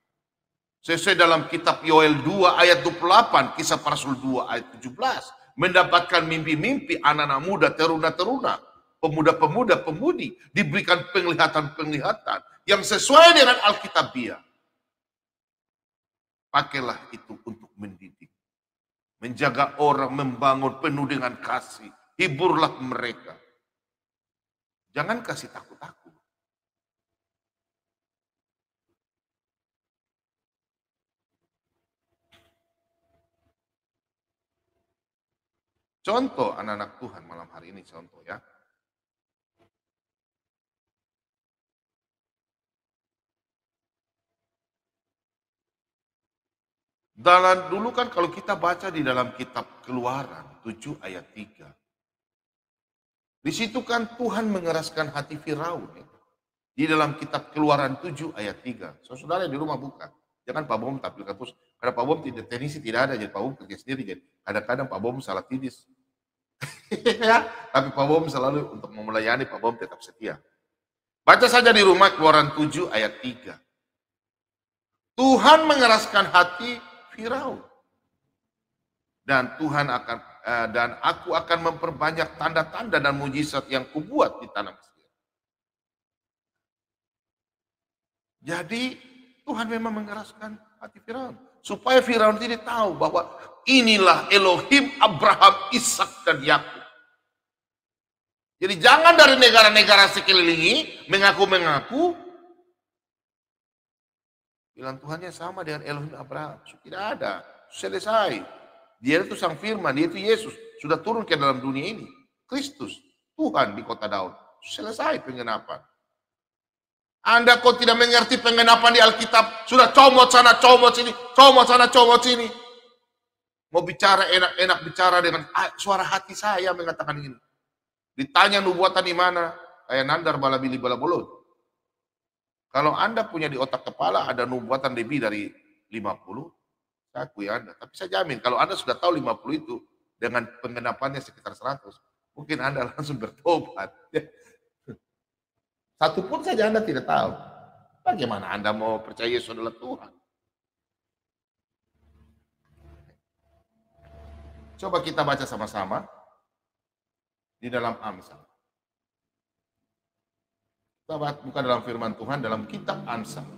sesuai dalam kitab Yoel 2 ayat 28, kisah para rasul 2 ayat 17, mendapatkan mimpi-mimpi anak-anak muda, teruna-teruna, pemuda-pemuda, pemudi, diberikan penglihatan-penglihatan yang sesuai dengan Alkitabiah. Pakailah itu untuk mendidik, menjaga orang, membangun penuh dengan kasih. Hiburlah mereka. Jangan kasih takut-takut. Contoh anak-anak Tuhan malam hari ini, contoh ya. Dalam dulu kan kalau kita baca di dalam kitab Keluaran 7 ayat 3. Di situ kan Tuhan mengeraskan hati Firaun. Ya. Di dalam kitab Keluaran 7 ayat 3. Saudara di rumah buka. Jangan Pak Bom tampilkan terus. Karena Pak Bom tidak teknisi tidak ada. Jadi Pak Bom kerja sendiri. Jadi kadang-kadang Pak Bom salah tidis. Ya, tapi Pak Bom selalu untuk melayani, Pak Bom tetap setia. Baca saja di rumah Keluaran 7 ayat 3. Tuhan mengeraskan hati Firaun. Dan aku akan memperbanyak tanda-tanda dan mujizat yang kubuat di tanah Mesir. Jadi Tuhan memang mengeraskan hati Firaun. Supaya Firaun tidak tahu bahwa inilah Elohim Abraham, Ishak dan Yakub. Jadi jangan dari negara-negara sekelilingi mengaku-mengaku bilang Tuhannya sama dengan Elohim Abraham. Tidak ada. Selesai. Dia itu sang firman, dia itu Yesus. Sudah turun ke dalam dunia ini. Kristus, Tuhan di kota Daud. Selesai penggenapan. Anda kok tidak mengerti penggenapan di Alkitab? Sudah comot sana, comot sini. Comot sana, comot sini. Mau bicara enak-enak bicara dengan suara hati saya mengatakan ini. Ditanya nubuatan di mana? Kayak nandar balabili balabolot. Kalau Anda punya di otak kepala ada nubuatan lebih dari 50, saya akui Anda. Tapi saya jamin kalau Anda sudah tahu 50 itu dengan penggenapannya sekitar 100, mungkin Anda langsung bertobat. Satu pun saja Anda tidak tahu. Bagaimana Anda mau percaya Yesus adalah Tuhan? Coba kita baca sama-sama di dalam Amsal. Kita buka dalam firman Tuhan dalam kitab Amsal.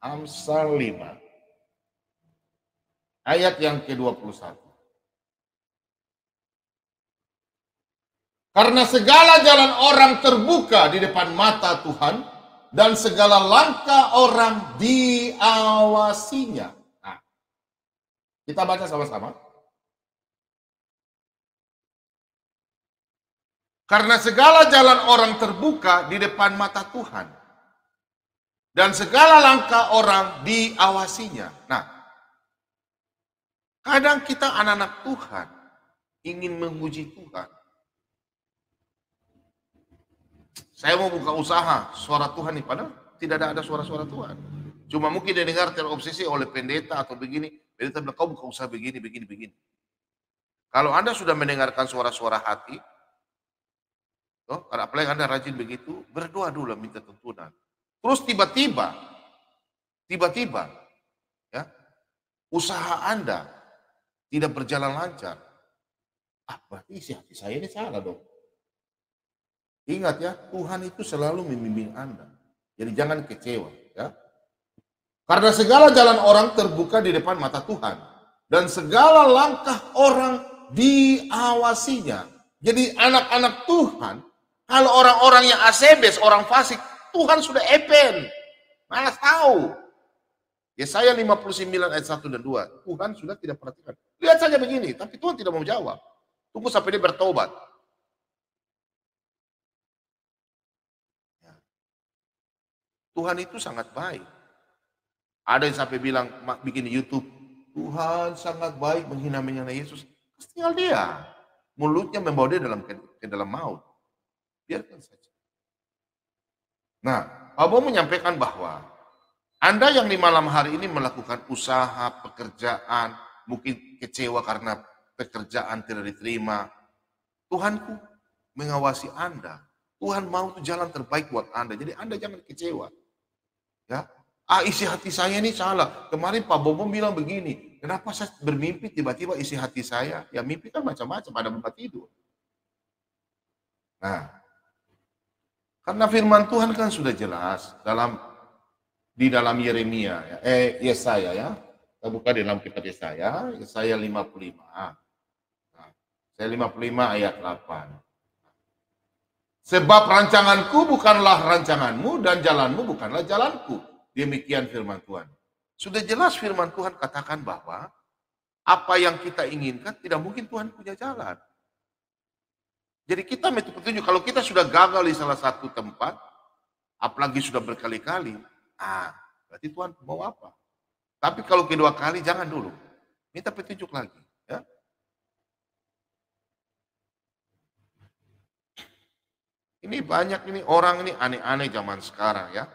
Amsal 5. Ayat yang ke-21. Karena segala jalan orang terbuka di depan mata Tuhan dan segala langkah orang diawasinya. Nah, kita baca sama-sama. Karena segala jalan orang terbuka di depan mata Tuhan dan segala langkah orang diawasinya. Nah, kadang kita anak-anak Tuhan ingin menguji Tuhan. Saya mau buka usaha, suara Tuhan nih, padahal tidak ada suara-suara Tuhan. Cuma mungkin dia dengar terobsesi oleh pendeta atau begini, pendeta bilang, kau bukan usaha begini, begini, begini. Kalau Anda sudah mendengarkan suara-suara hati, karena apalagi Anda rajin begitu, berdoa dulu minta tuntunan. Terus tiba-tiba, ya, usaha Anda tidak berjalan lancar. Berarti isi hati saya ini salah dong. Ingat ya, Tuhan itu selalu membimbing Anda. Jadi jangan kecewa, ya. Karena segala jalan orang terbuka di depan mata Tuhan. Dan segala langkah orang diawasinya. Jadi anak-anak Tuhan, kalau orang-orang yang asebes, orang fasik, Tuhan sudah epen. Malas tahu. Yesaya 59 ayat 1 dan 2. Tuhan sudah tidak perhatikan. Lihat saja begini, tapi Tuhan tidak mau jawab. Tunggu sampai dia bertobat. Tuhan itu sangat baik. Ada yang sampai bilang, bikin YouTube, Tuhan sangat baik menghina Yesus. Tinggal dia. Mulutnya membawa dia ke dalam maut. Biarkan saja. Nah, Abang menyampaikan bahwa Anda yang di malam hari ini melakukan usaha, pekerjaan, mungkin kecewa karena pekerjaan tidak diterima. Tuhanku mengawasi Anda. Tuhan mau itu jalan terbaik buat Anda. Jadi Anda jangan kecewa. Ya, isi hati saya ini salah. Kemarin Pak Bobo bilang begini, kenapa saya bermimpi tiba-tiba isi hati saya? Ya mimpi kan macam-macam, ada tempat tidur. Nah, karena firman Tuhan kan sudah jelas di dalam Yeremia, Yesaya ya. Kita buka di dalam kitab Yesaya 55. Nah, Yesaya 55 ayat 8. Sebab rancanganku bukanlah rancanganmu dan jalanmu bukanlah jalanku. Demikian firman Tuhan. Sudah jelas firman Tuhan katakan bahwa apa yang kita inginkan tidak mungkin Tuhan punya jalan. Jadi kita minta petunjuk. Kalau kita sudah gagal di salah satu tempat, apalagi sudah berkali-kali, berarti Tuhan mau apa? Tapi kalau kedua kali jangan dulu. Minta petunjuk lagi. Ya. Ini banyak ini orang ini aneh-aneh zaman sekarang ya.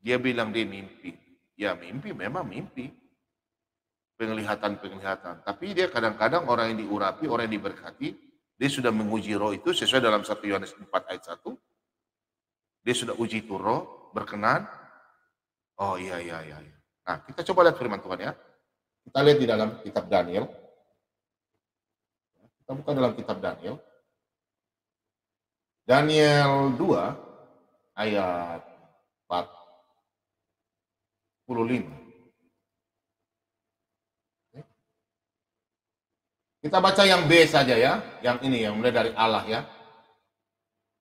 Dia bilang dia mimpi. Ya mimpi memang mimpi. Penglihatan-penglihatan. Tapi dia kadang-kadang orang yang diurapi, orang yang diberkati, dia sudah menguji roh itu sesuai dalam 1 Yohanes 4 ayat 1. Dia sudah uji itu roh, berkenan. Oh iya. Nah kita coba lihat firman Tuhan ya. Kita lihat di dalam kitab Daniel. Kita buka dalam kitab Daniel. Daniel 2 ayat 45. Kita baca yang B saja ya, yang ini yang mulai dari Allah ya.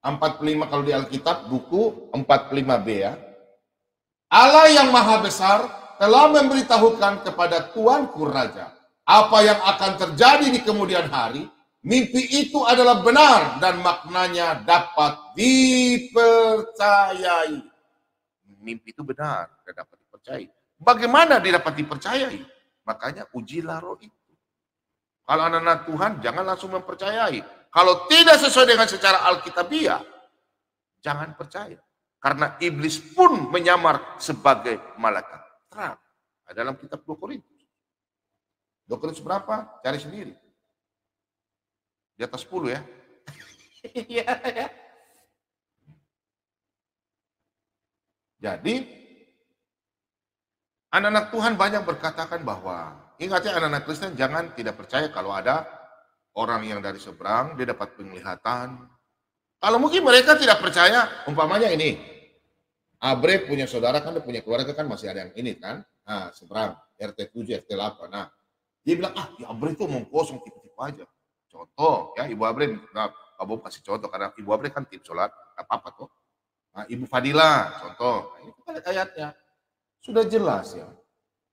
45 kalau di Alkitab buku 45B ya. Allah yang maha besar telah memberitahukan kepada Tuanku Raja apa yang akan terjadi di kemudian hari. Mimpi itu adalah benar dan maknanya dapat dipercayai. Mimpi itu benar dan dapat dipercayai. Bagaimana dia dapat dipercayai? Makanya ujilah roh itu. Kalau anak-anak Tuhan jangan langsung mempercayai. Kalau tidak sesuai dengan secara Alkitabiah, jangan percaya. Karena iblis pun menyamar sebagai malaikat terang. Dalam kitab 2 Korintus. 2 Korintus berapa? Cari sendiri. Di atas 10 ya. Iya. Jadi anak-anak Tuhan banyak berkatakan bahwa ingat ya anak-anak Kristen jangan tidak percaya kalau ada orang yang dari seberang dia dapat penglihatan. Kalau mungkin mereka tidak percaya, umpamanya ini, Abre punya saudara kan, dia punya keluarga kan masih ada yang ini kan, seberang RT 7, RT 8. Nah, dia bilang ya Abre itu omong kosong tipe-tipe aja. Contoh ya Ibu Abre, Pak Bob kasih contoh karena Ibu Abre kan tim sholat, apa-apa tuh. Nah, Ibu Fadila, contoh. Nah, ini kita lihat ayatnya. Sudah jelas ya.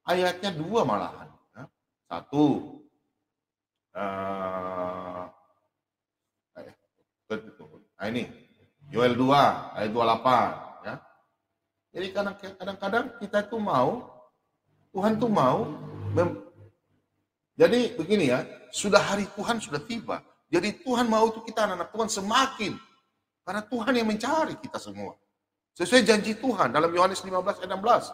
Ayatnya 2 malahan. Ya. 1. Nah ini, Yoel 2, ayat 28. Ya. Jadi kadang-kadang kita itu mau, Tuhan tuh mau, jadi begini ya, sudah hari Tuhan sudah tiba. Jadi Tuhan mau itu kita anak-anak Tuhan semakin. Karena Tuhan yang mencari kita semua. Sesuai janji Tuhan dalam Yohanes 15 ayat 16.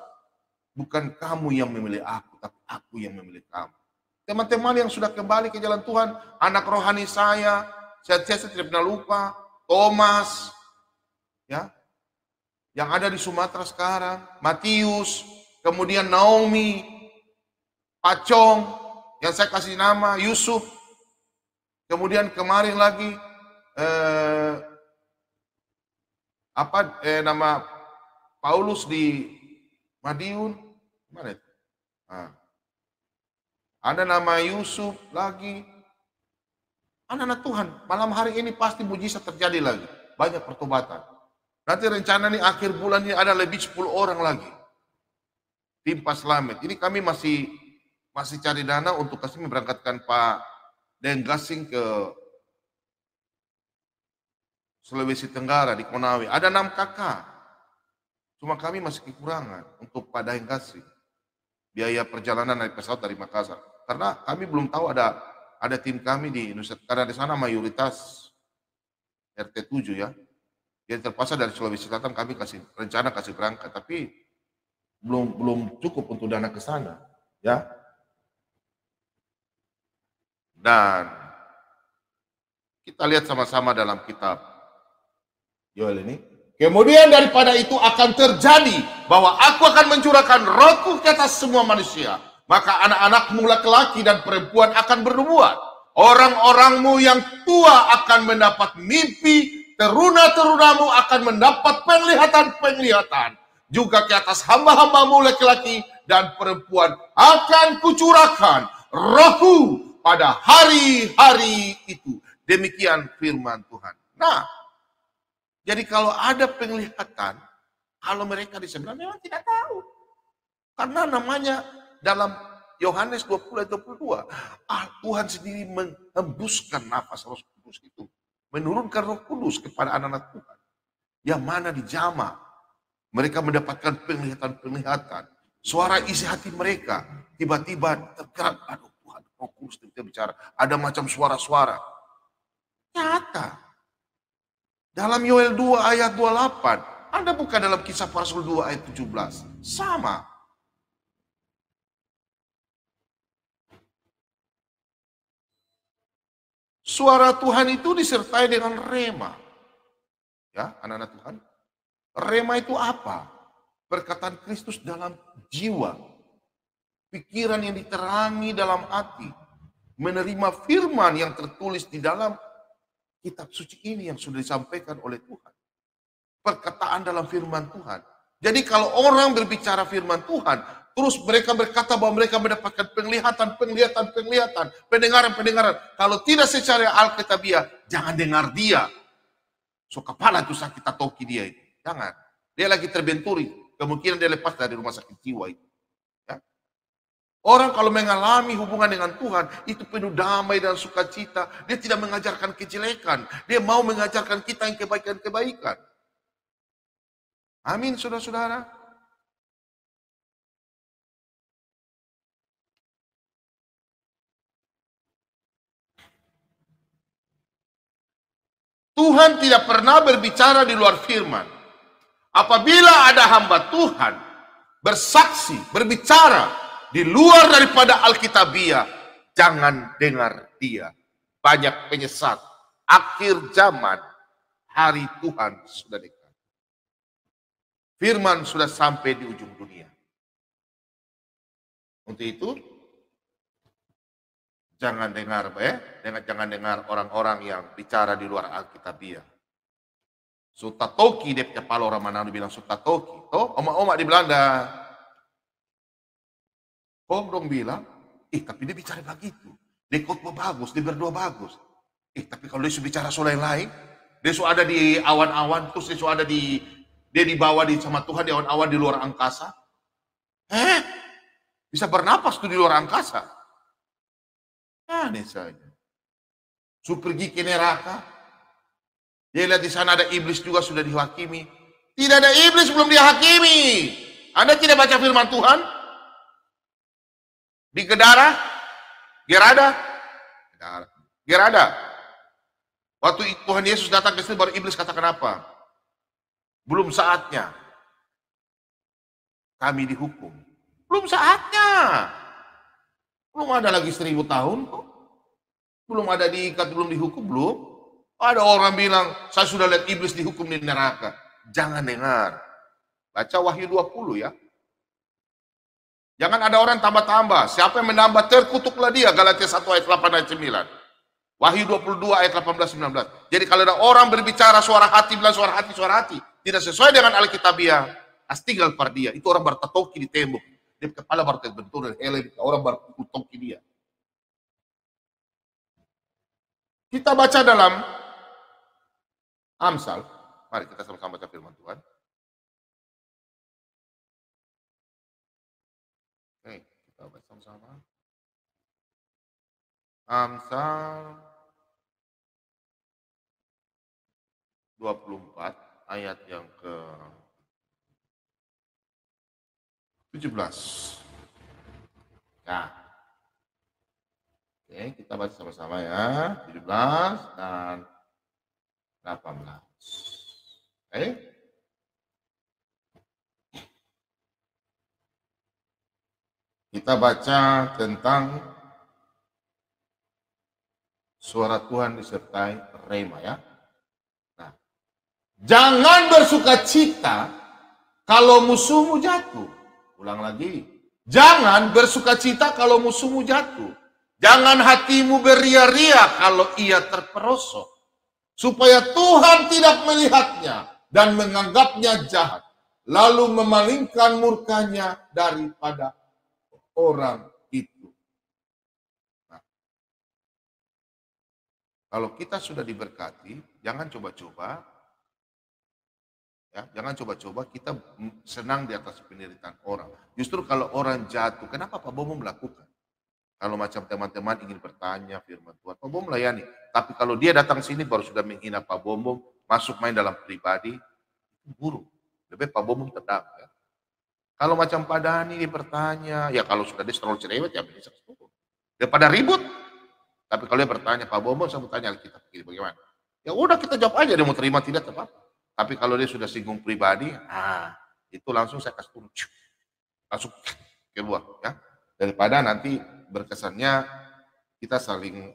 Bukan kamu yang memilih aku, tapi aku yang memilih kamu. Teman-teman yang sudah kembali ke jalan Tuhan, anak rohani saya tidak pernah lupa, Thomas, ya, yang ada di Sumatera sekarang, Matius, kemudian Naomi, Pacong, yang saya kasih nama Yusuf, kemudian kemarin lagi nama Paulus di Madiun, mana itu? Nah, ada nama Yusuf lagi. Anak-anak Tuhan, malam hari ini pasti mujizat terjadi lagi, banyak pertobatan. Nanti rencana nih akhir bulan ini ada lebih 10 orang lagi. Tim Pak Slamet. Ini kami masih cari dana untuk kasih memberangkatkan Pak Den Gasing ke Sulawesi Tenggara di Konawe. Ada 6 kakak. Cuma kami masih kekurangan untuk Pak Den Gasing. Biaya perjalanan naik pesawat dari Makassar. Karena kami belum tahu ada tim kami di Nusa, karena di sana mayoritas RT 7 ya. Yang terpaksa dari Sulawesi Selatan kami rencana kasih berangkat, tapi belum cukup untuk dana ke sana, ya. Dan kita lihat sama-sama dalam kitab Yoel ini. Kemudian daripada itu akan terjadi bahwa aku akan mencurahkan rohku ke atas semua manusia. Maka anak-anakmu laki-laki dan perempuan akan bernubuat. Orang-orangmu yang tua akan mendapat mimpi, teruna-terunamu akan mendapat penglihatan-penglihatan. Juga ke atas hamba-hambamu laki-laki dan perempuan akan kucurahkan rohku pada hari-hari itu. Demikian firman Tuhan. Nah, jadi kalau ada penglihatan, kalau mereka di sebelah memang tidak tahu. Karena namanya dalam Yohanes 20 ayat 22, Tuhan sendiri menghembuskan nafas Roh Kudus itu. Menurunkan Roh Kudus kepada anak-anak Tuhan. Yang mana dijamah. Mereka mendapatkan penglihatan-penglihatan. Suara isi hati mereka tiba-tiba tergerak. Aduh Tuhan, Roh Kudus tidak bicara. Ada macam suara-suara. Nyata. Dalam Yoel 2 ayat 28. Anda buka dalam Kisah Para Rasul 2 ayat 17. Sama. Suara Tuhan itu disertai dengan rema. Ya, anak-anak Tuhan. Rema itu apa? Perkataan Kristus dalam jiwa. Pikiran yang diterangi dalam hati. Menerima firman yang tertulis di dalam kitab suci ini yang sudah disampaikan oleh Tuhan. Perkataan dalam firman Tuhan. Jadi kalau orang berbicara firman Tuhan, terus mereka berkata bahwa mereka mendapatkan penglihatan, pendengaran. Kalau tidak secara Alkitabiah, jangan dengar dia. So kepala itu sakit toki dia itu. Jangan. Dia lagi terbenturi. Kemungkinan dia lepas dari rumah sakit jiwa itu. Ya. Orang kalau mengalami hubungan dengan Tuhan, itu penuh damai dan sukacita. Dia tidak mengajarkan kejelekan. Dia mau mengajarkan kita yang kebaikan-kebaikan. Amin, saudara-saudara. Tuhan tidak pernah berbicara di luar firman. Apabila ada hamba Tuhan bersaksi, berbicara di luar daripada Alkitabiah, jangan dengar dia. Banyak penyesat. Akhir zaman, hari Tuhan sudah dekat. Firman sudah sampai di ujung dunia. Untuk itu, jangan dengar, jangan dengar orang-orang yang bicara di luar Alkitabiah. Sutatoki, dia kepala orang Manado bilang sutatoki. Oh, omak-omak di Belanda. Om dong bilang, tapi dia bicara begitu. Dia khotbah bagus, dia berdoa bagus. Tapi kalau dia bicara soal lain, dia sudah ada di awan-awan, terus dia sudah ada dia dibawa sama Tuhan di awan-awan di luar angkasa. Bisa bernapas tuh di luar angkasa. Aneh saja. Su pergi ke neraka. Dia lihat di sana ada iblis juga sudah dihakimi. Tidak ada iblis belum dihakimi. Anda tidak baca firman Tuhan? Di Gerada. Waktu Tuhan Yesus datang ke sini baru iblis katakan apa? Belum saatnya kami dihukum. Belum saatnya. Belum ada lagi 1000 tahun kok. Belum ada diikat, belum dihukum, belum. Ada orang bilang, saya sudah lihat iblis dihukum di neraka. Jangan dengar. Baca Wahyu 20 ya. Jangan ada orang tambah-tambah. Siapa yang menambah, terkutuklah dia. Galatia 1 ayat 8 ayat 9. Wahyu 22 ayat 18-19. Jadi kalau ada orang berbicara suara hati, bilang suara hati, tidak sesuai dengan Alkitabiah, astinggal par dia. Itu orang bertatoki di tembok. Dia kepala baru terbentur dan hele, orang baru toki dia. Kita baca dalam Amsal. Mari kita sama-sama baca firman Tuhan. Oke, kita baca sama-sama. Amsal 24 ayat yang ke 17. Nah, oke, kita baca sama-sama ya. 17 dan 18. Oke. Kita baca tentang suara Tuhan disertai rema ya. Nah, jangan bersuka cita kalau musuhmu jatuh. Ulang lagi. Jangan bersuka cita kalau musuhmu jatuh. Jangan hatimu beria-ria kalau ia terperosok. Supaya Tuhan tidak melihatnya dan menganggapnya jahat. Lalu memalingkan murkanya daripada orang itu. Nah, kalau kita sudah diberkati, jangan coba-coba. Ya, jangan coba-coba kita senang di atas penderitaan orang. Justru kalau orang jatuh, kenapa Pak Bomo melakukan? Kalau macam teman-teman ingin bertanya firman Tuhan, Pak Bomo melayani. Tapi kalau dia datang sini baru sudah menghina Pak Bomo, masuk main dalam pribadi, itu buruk. Lebih Pak Bomo tetap. Ya. Kalau macam Pak Dani dia bertanya, ya kalau sudah dia terlalu cerewet ya bisa turun. Daripada ribut. Tapi kalau dia bertanya, Pak Bomo saya mau tanya Alkitab, bagaimana? Ya udah kita jawab aja, dia mau terima tidak apa-apa. Tapi kalau dia sudah singgung pribadi, itu langsung saya kasih turun. Langsung keluar ya. Daripada nanti berkesannya kita saling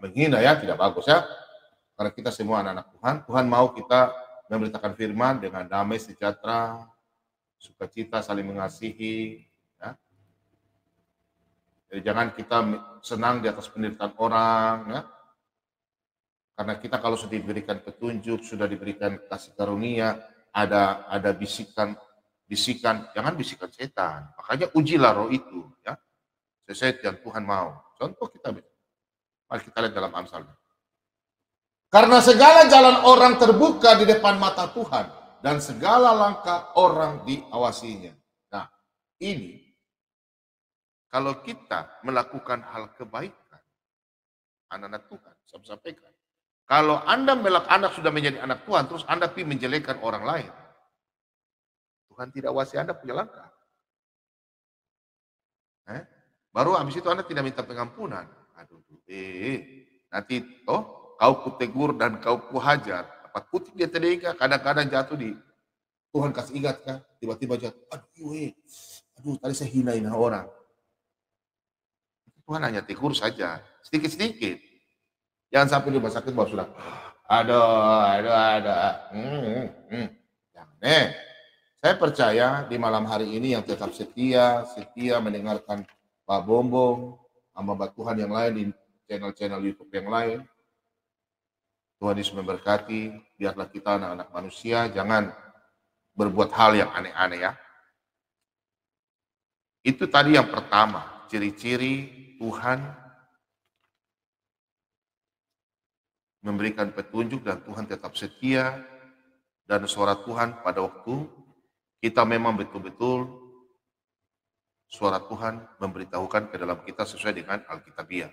menghina ya, tidak bagus ya. Karena kita semua anak-anak Tuhan, Tuhan mau kita memberitakan firman dengan damai, sejahtera, sukacita, saling mengasihi ya. Jadi jangan kita senang di atas penderitaan orang ya. Karena kita kalau sudah diberikan petunjuk, sudah diberikan kasih karunia, ada bisikan, jangan bisikan setan. Makanya ujilah roh itu, ya. Sesuai yang Tuhan mau. Contoh mari kita lihat dalam Amsal. Karena segala jalan orang terbuka di depan mata Tuhan dan segala langkah orang diawasinya. Nah, ini kalau kita melakukan hal kebaikan, anak-anak Tuhan, saya sampaikan. Kalau anak sudah menjadi anak Tuhan, terus Anda pergi menjelekkan orang lain. Tuhan tidak wasi Anda punya langkah. Baru habis itu Anda tidak minta pengampunan. Aduh, nanti kau kutegur dan kau kuhajar. Apa kutik dia telinga, kadang-kadang jatuh di Tuhan kasih ingat kan, tiba-tiba jatuh. Aduh, tadi saya hina orang. Tuhan hanya tegur saja, sedikit-sedikit. Jangan sampai di rumah sakit baru sudah, ada. Jangan. Saya percaya di malam hari ini yang tetap setia mendengarkan Pak Bombong, hamba Tuhan yang lain di channel-channel YouTube yang lain. Tuhan Yesus memberkati, biarlah kita anak-anak manusia jangan berbuat hal yang aneh-aneh ya. Itu tadi yang pertama, ciri-ciri Tuhan memberikan petunjuk dan Tuhan tetap setia, dan suara Tuhan pada waktu kita memang betul-betul suara Tuhan memberitahukan ke dalam kita sesuai dengan Alkitabiah.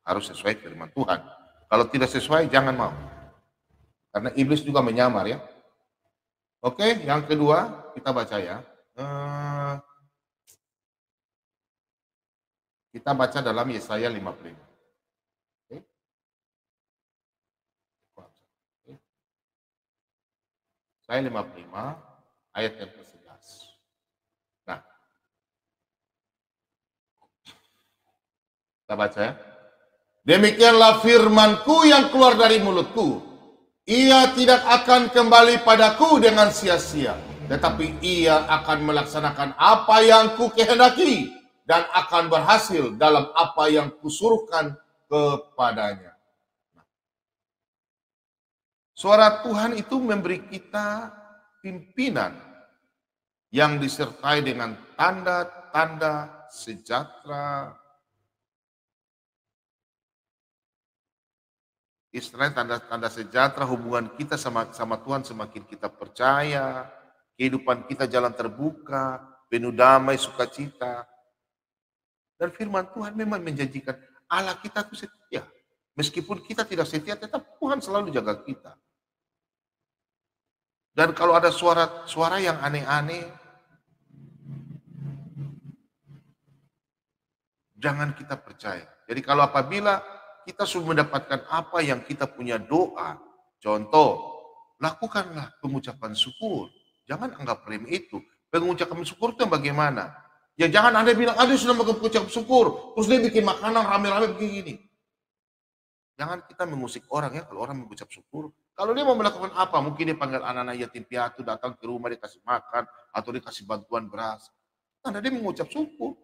Harus sesuai firman Tuhan. Kalau tidak sesuai jangan mau. Karena iblis juga menyamar ya. Oke, yang kedua kita baca ya. Kita baca dalam Yesaya 55. Saya 55 ayat yang ke-11. Nah, kita baca ya. Demikianlah firmanku yang keluar dari mulutku. Ia tidak akan kembali padaku dengan sia-sia, tetapi ia akan melaksanakan apa yang kukehendaki dan akan berhasil dalam apa yang kusuruhkan kepadanya. Suara Tuhan itu memberi kita pimpinan yang disertai dengan tanda-tanda sejahtera. Istilahnya tanda-tanda sejahtera, hubungan kita sama Tuhan semakin kita percaya, kehidupan kita jalan terbuka, penuh damai, sukacita. Dan firman Tuhan memang menjanjikan Allah kita itu setia. Meskipun kita tidak setia, tetap Tuhan selalu jaga kita. Dan kalau ada suara yang aneh-aneh, jangan kita percaya. Jadi kalau apabila kita sudah mendapatkan apa yang kita punya doa, contoh, lakukanlah pengucapan syukur. Jangan anggap remeh itu. Pengucapan syukur itu bagaimana? Ya jangan Anda bilang, Anda sudah mengucap syukur, terus dia bikin makanan rame-rame begini. Jangan kita mengusik orang ya, kalau orang mengucap syukur. Kalau dia mau melakukan apa, mungkin dia panggil anak-anak yatim piatu, datang ke rumah, dia kasih makan, atau dia kasih bantuan beras. Karena dia mengucap syukur.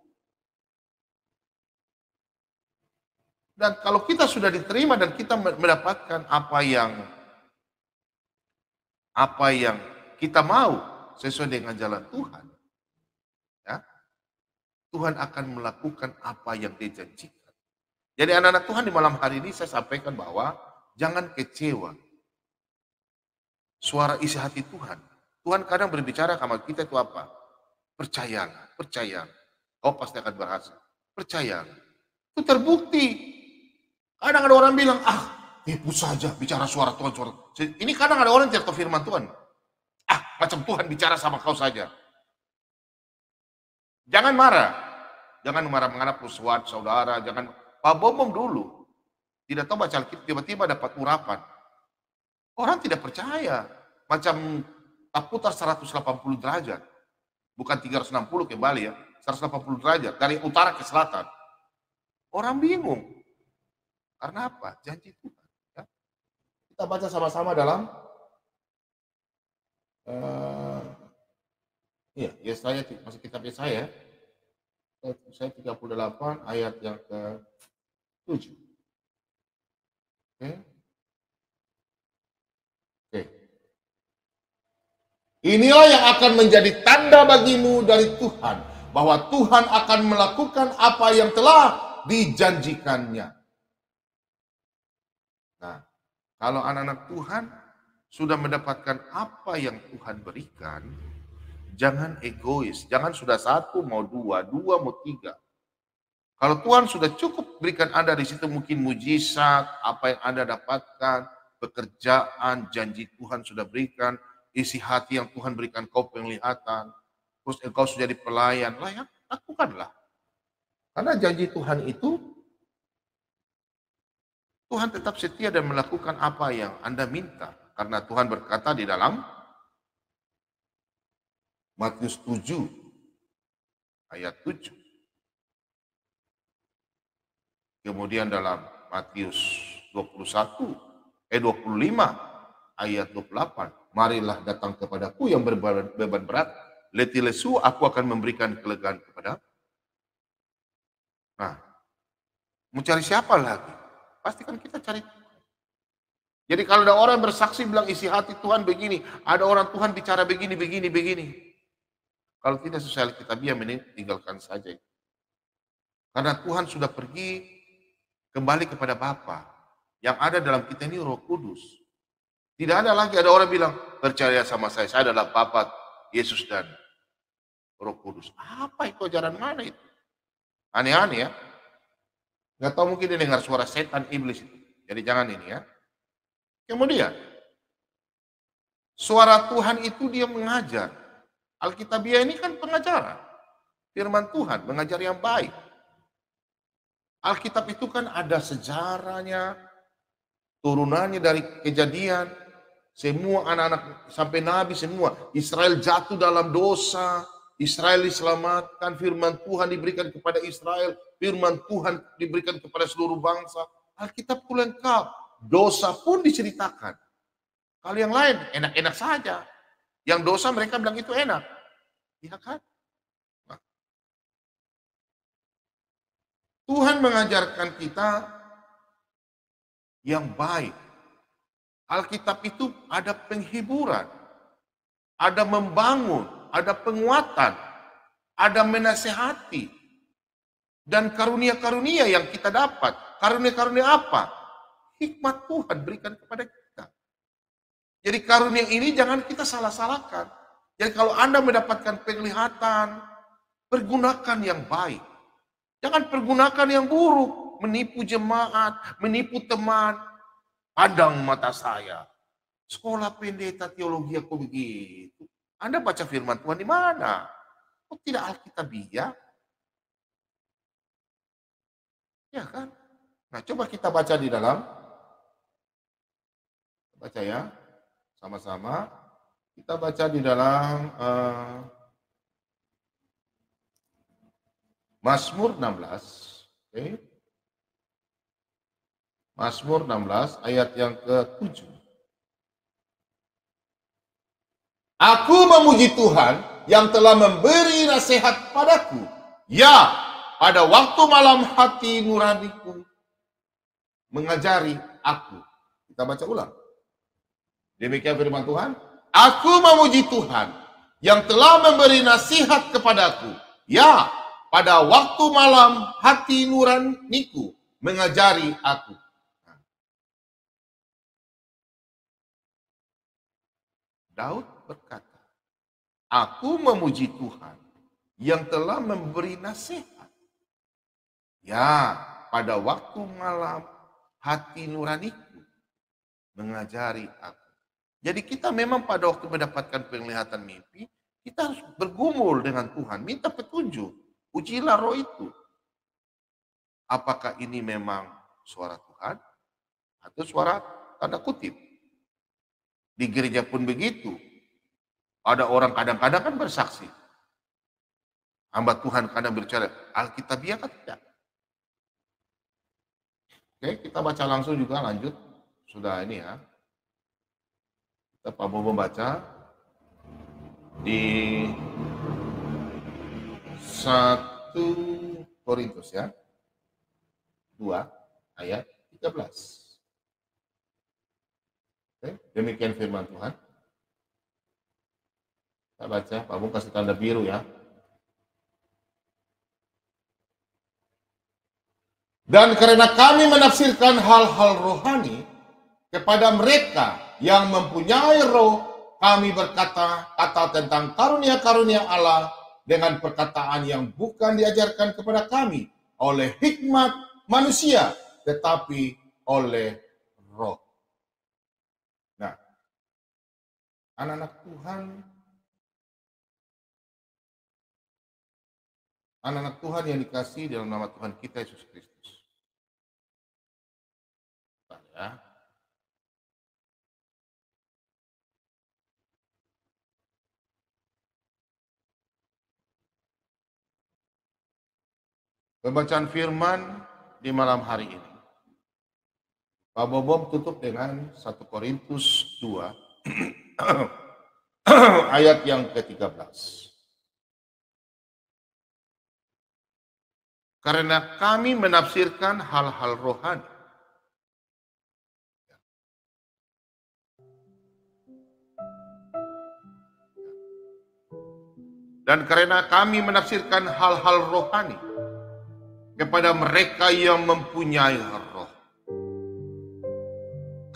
Dan kalau kita sudah diterima dan kita mendapatkan apa yang kita mau sesuai dengan jalan Tuhan, ya, Tuhan akan melakukan apa yang dia janjikan. Jadi anak-anak Tuhan di malam hari ini saya sampaikan bahwa jangan kecewa. Suara isi hati Tuhan. Tuhan kadang berbicara sama kita itu apa? Percayalah, percayalah. Kau pasti akan berhasil. Percayalah. Itu terbukti. Kadang ada orang bilang, tipu saja bicara suara Tuhan. Ini kadang ada orang yang tidak tahu firman Tuhan. Macam Tuhan bicara sama kau saja. Jangan marah. Jangan marah menghadap saudara. Jangan Pak Bomom dulu. Tidak tahu baca Alkitab, tiba-tiba dapat urapan. Orang tidak percaya. Macam tak putar 180 derajat. Bukan 360 kembali ya. 180 derajat. Dari utara ke selatan. Orang bingung. Karena apa? Janji Tuhan. Ya. Kita baca sama-sama dalam Yesaya, masih kitab Yesaya. Saya 38 ayat yang ke-7. Oke. Inilah yang akan menjadi tanda bagimu dari Tuhan, bahwa Tuhan akan melakukan apa yang telah dijanjikannya. Nah, kalau anak-anak Tuhan sudah mendapatkan apa yang Tuhan berikan, jangan egois, jangan sudah satu mau dua mau tiga. Kalau Tuhan sudah cukup berikan Anda di situ, mungkin mujizat, apa yang Anda dapatkan, pekerjaan, janji Tuhan sudah berikan, isi hati yang Tuhan berikan kau penglihatan, terus engkau sudah jadi pelayan, layak, lakukanlah. Karena janji Tuhan itu, Tuhan tetap setia dan melakukan apa yang Anda minta. Karena Tuhan berkata di dalam Matius 7 ayat 7. Kemudian dalam Matius 25 ayat 28. Marilah datang kepadaku yang beban berat, letih lesu, aku akan memberikan kelegaan kepada. Nah, mau cari siapa lagi? Pastikan kita cari Tuhan. Jadi kalau ada orang bersaksi bilang isi hati Tuhan begini, ada orang Tuhan bicara begini. Kalau tidak sesuai Alkitabiah, tinggalkan saja. Karena Tuhan sudah pergi kembali kepada Bapa. Yang ada dalam kita ini Roh Kudus. Tidak ada lagi ada orang bilang, percaya sama saya adalah Bapa, Yesus dan Roh Kudus. Apa itu ajaran mana itu? Aneh-aneh ya. Nggak tahu, mungkin dia dengar suara setan, iblis itu. Jadi jangan ini ya. Kemudian, suara Tuhan itu dia mengajar. Alkitabiah ini kan pengajaran. Firman Tuhan, mengajar yang baik. Alkitab itu kan ada sejarahnya, turunannya dari Kejadian, Semua anak-anak sampai nabi semua. Israel jatuh dalam dosa. Israel diselamatkan. Firman Tuhan diberikan kepada Israel. Firman Tuhan diberikan kepada seluruh bangsa. Alkitab itu lengkap. Dosa pun diceritakan. Kalau yang lain enak-enak saja. Yang dosa mereka bilang itu enak. Iya kan? Nah, Tuhan mengajarkan kita yang baik. Alkitab itu ada penghiburan, ada membangun, ada penguatan, ada menasehati, dan karunia-karunia yang kita dapat. Karunia-karunia apa? Hikmat Tuhan berikan kepada kita. Jadi karunia ini jangan kita salah-salahkan. Jadi kalau Anda mendapatkan penglihatan, pergunakan yang baik. Jangan pergunakan yang buruk, menipu jemaat, menipu teman. Pandang mata saya, sekolah pendeta teologi aku begitu. Anda baca firman Tuhan di mana? Kok tidak Alkitabiah? Ya kan? Nah, coba kita baca di dalam. Baca ya, sama-sama. Kita baca di dalam Mazmur 16. Oke. Mazmur 16 ayat yang ke-7. Aku memuji Tuhan yang telah memberi nasihat padaku. Ya, pada waktu malam hati nuraniku mengajari aku. Kita baca ulang. Demikian firman Tuhan. Aku memuji Tuhan yang telah memberi nasihat kepadaku. Ya, pada waktu malam hati nuraniku mengajari aku. Daud berkata, aku memuji Tuhan yang telah memberi nasihat. Ya, pada waktu malam hati nuraniku mengajari aku. Jadi kita memang pada waktu mendapatkan penglihatan mimpi, kita harus bergumul dengan Tuhan, minta petunjuk. Ujilah roh itu. Apakah ini memang suara Tuhan atau suara tanda kutip? Di gereja pun begitu. Ada orang kadang-kadang kan bersaksi. Hamba Tuhan kadang berbicara, Alkitabiah kan tidak. Oke, kita baca langsung juga, lanjut. Sudah ini ya. Kita Pak Bobo baca di 1 Korintus ya. 2 ayat 13. Demikian firman Tuhan. Kita baca, Pak Bung kasih tanda biru ya. Dan karena kami menafsirkan hal-hal rohani kepada mereka yang mempunyai roh, kami berkata-kata tentang karunia-karunia Allah dengan perkataan yang bukan diajarkan kepada kami oleh hikmat manusia, tetapi oleh roh. Anak-anak Tuhan yang dikasihi dalam nama Tuhan kita Yesus Kristus. Ya. Pembacaan firman di malam hari ini. Pak Bobom tutup dengan 1 Korintus 2 ayat yang ke-13. Karena kami menafsirkan hal-hal rohani. Dan karena kami menafsirkan hal-hal rohani kepada mereka yang mempunyai roh.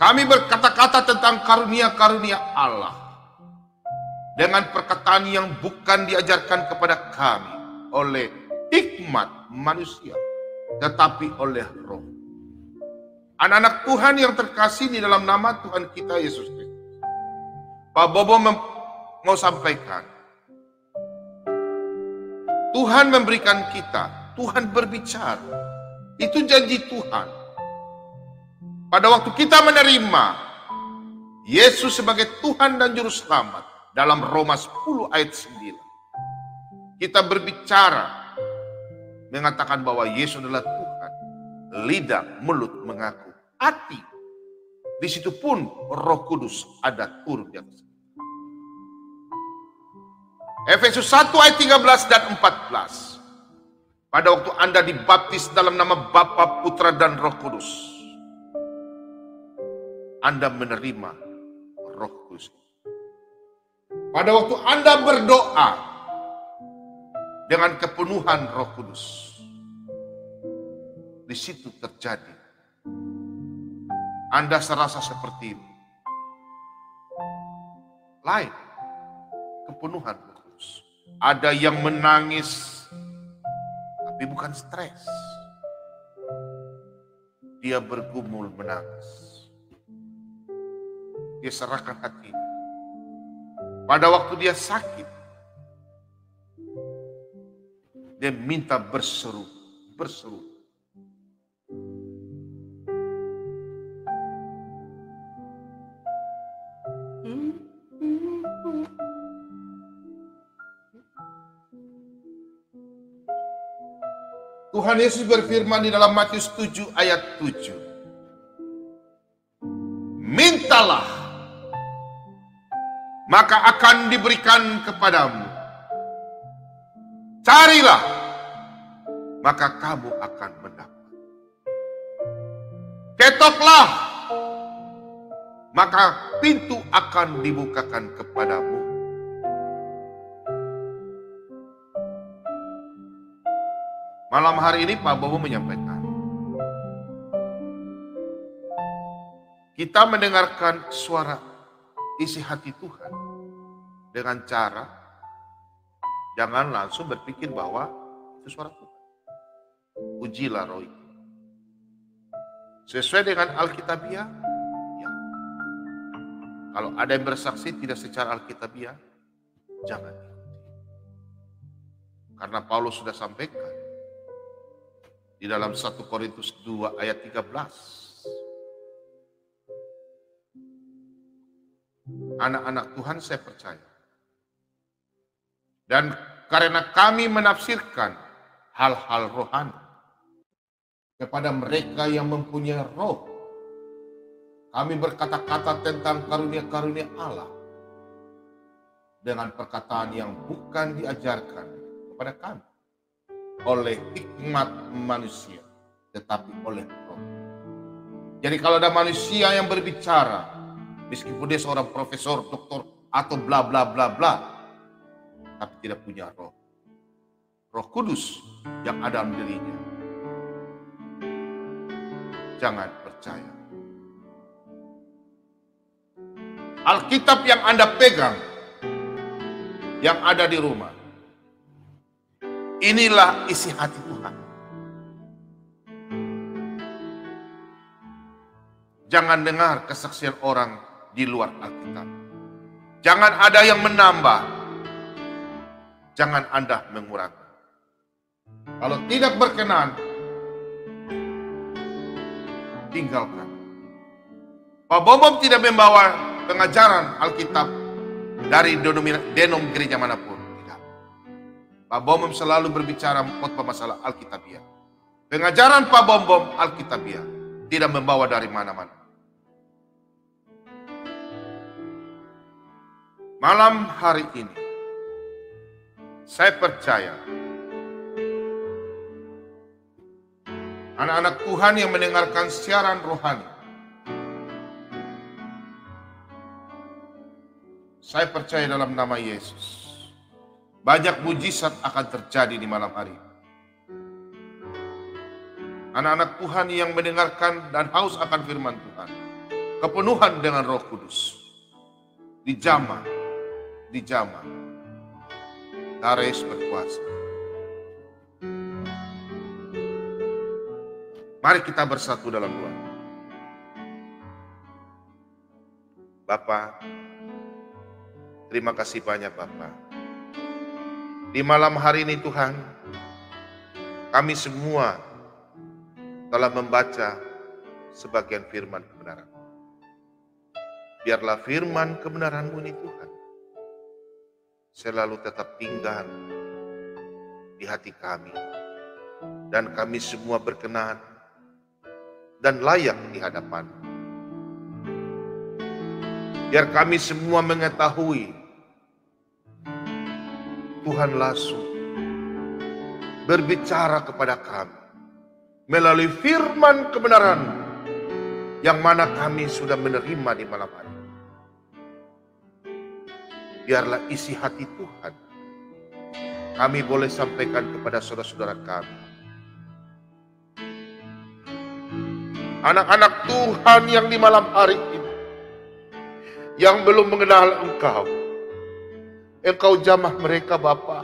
Kami berkata-kata tentang karunia-karunia Allah dengan perkataan yang bukan diajarkan kepada kami oleh hikmat manusia, tetapi oleh roh. Anak-anak Tuhan yang terkasih di dalam nama Tuhan kita Yesus Kristus. Pak Bobo mau sampaikan, Tuhan memberikan kita, Tuhan berbicara. Itu janji Tuhan. Pada waktu kita menerima, Yesus sebagai Tuhan dan Juru Selamat dalam Roma 10 ayat 9. Kita berbicara mengatakan bahwa Yesus adalah Tuhan. Lidah, mulut mengaku. Hati. Di situ pun Roh Kudus ada turun di atas. Efesus 1 ayat 13 dan 14. Pada waktu Anda dibaptis dalam nama Bapa, Putra, dan Roh Kudus, Anda menerima Roh Kudus. Pada waktu Anda berdoa dengan kepenuhan Roh Kudus, di situ terjadi. Anda serasa seperti itu. Lain, kepenuhan Roh Kudus. Ada yang menangis, tapi bukan stres. Dia bergumul menangis. Dia serahkan hatinya. Pada waktu dia sakit, dia minta berseru. Tuhan Yesus berfirman di dalam Matius 7 ayat 7. Mintalah, maka akan diberikan kepadamu. Carilah, maka kamu akan mendapat. Ketoklah, maka pintu akan dibukakan kepadamu. Malam hari ini Pak Bobo menyampaikan, kita mendengarkan suara isi hati Tuhan dengan cara jangan langsung berpikir bahwa itu suara Tuhan. Ujilah roh itu. Sesuai dengan Alkitabiah, ya. Kalau ada yang bersaksi tidak secara Alkitabiah, jangan ikuti. Karena Paulus sudah sampaikan di dalam 1 Korintus 2 ayat 13. Anak-anak Tuhan saya percaya. Dan karena kami menafsirkan hal-hal rohani kepada mereka yang mempunyai roh, kami berkata-kata tentang karunia-karunia Allah dengan perkataan yang bukan diajarkan kepada kami oleh hikmat manusia, tetapi oleh Roh. Jadi kalau ada manusia yang berbicara, meskipun dia seorang profesor, doktor, atau bla bla bla bla, tapi tidak punya roh, Roh Kudus yang ada dalam dirinya, jangan percaya. Alkitab yang Anda pegang, yang ada di rumah, inilah isi hati Tuhan. Jangan dengar kesaksian orang di luar Alkitab. Jangan ada yang menambah. Jangan Anda mengurangi. Kalau tidak berkenan, tinggalkan. Pak Bobo tidak membawa pengajaran Alkitab dari denom gereja manapun. Pak Bom selalu berbicara khotbah masalah Alkitabiah. Pengajaran Pak Bom Alkitabiah, tidak membawa dari mana-mana. Malam hari ini, saya percaya anak-anak Tuhan yang mendengarkan siaran rohani, saya percaya dalam nama Yesus, banyak mujizat akan terjadi di malam hari. Anak-anak Tuhan yang mendengarkan dan haus akan firman Tuhan, kepenuhan dengan Roh Kudus, dijamah, Tares berkuasa. Mari kita bersatu dalam doa. Bapa, terima kasih banyak Bapa. Di malam hari ini Tuhan, kami semua telah membaca sebagian firman kebenaran. Biarlah firman kebenaran-Mu ini Tuhan selalu tetap tinggal di hati kami. Dan kami semua berkenan dan layak di hadapan. Biar kami semua mengetahui Tuhan langsung berbicara kepada kami melalui firman kebenaran yang mana kami sudah menerima di malam hari. Biarlah isi hati Tuhan kami boleh sampaikan kepada saudara-saudara kami. Anak-anak Tuhan yang di malam hari ini, yang belum mengenal Engkau, Engkau jamah mereka Bapa.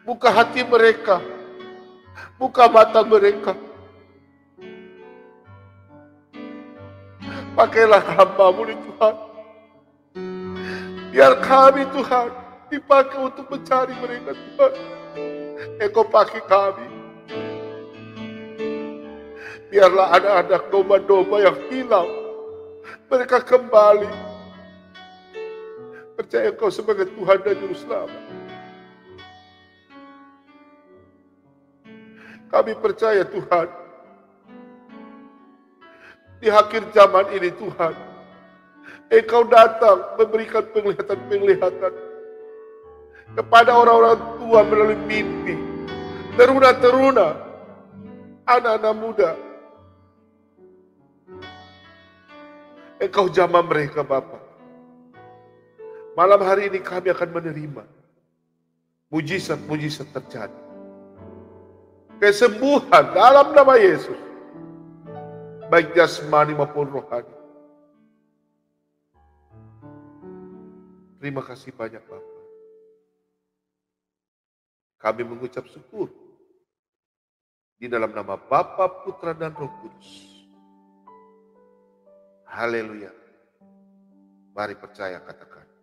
Buka hati mereka, buka mata mereka. Pakailah hamba-Mu ini Tuhan. Biar kami Tuhan dipakai untuk mencari mereka Tuhan. Engkau pakai kami. Biarlah anak-anak domba-domba yang hilang, mereka kembali percaya Engkau sebagai Tuhan dan Juru Selamat. Kami percaya Tuhan, di akhir zaman ini Tuhan, Engkau datang memberikan penglihatan-penglihatan kepada orang-orang tua melalui mimpi, teruna-teruna, anak-anak muda. Engkau jamah mereka Bapa. Malam hari ini kami akan menerima mujizat-mujizat terjadi. Kesembuhan dalam nama Yesus, baik jasmani maupun rohani. Terima kasih banyak Bapa. Kami mengucap syukur di dalam nama Bapa, Putra, dan Roh Kudus. Haleluya. Mari percaya, katakan.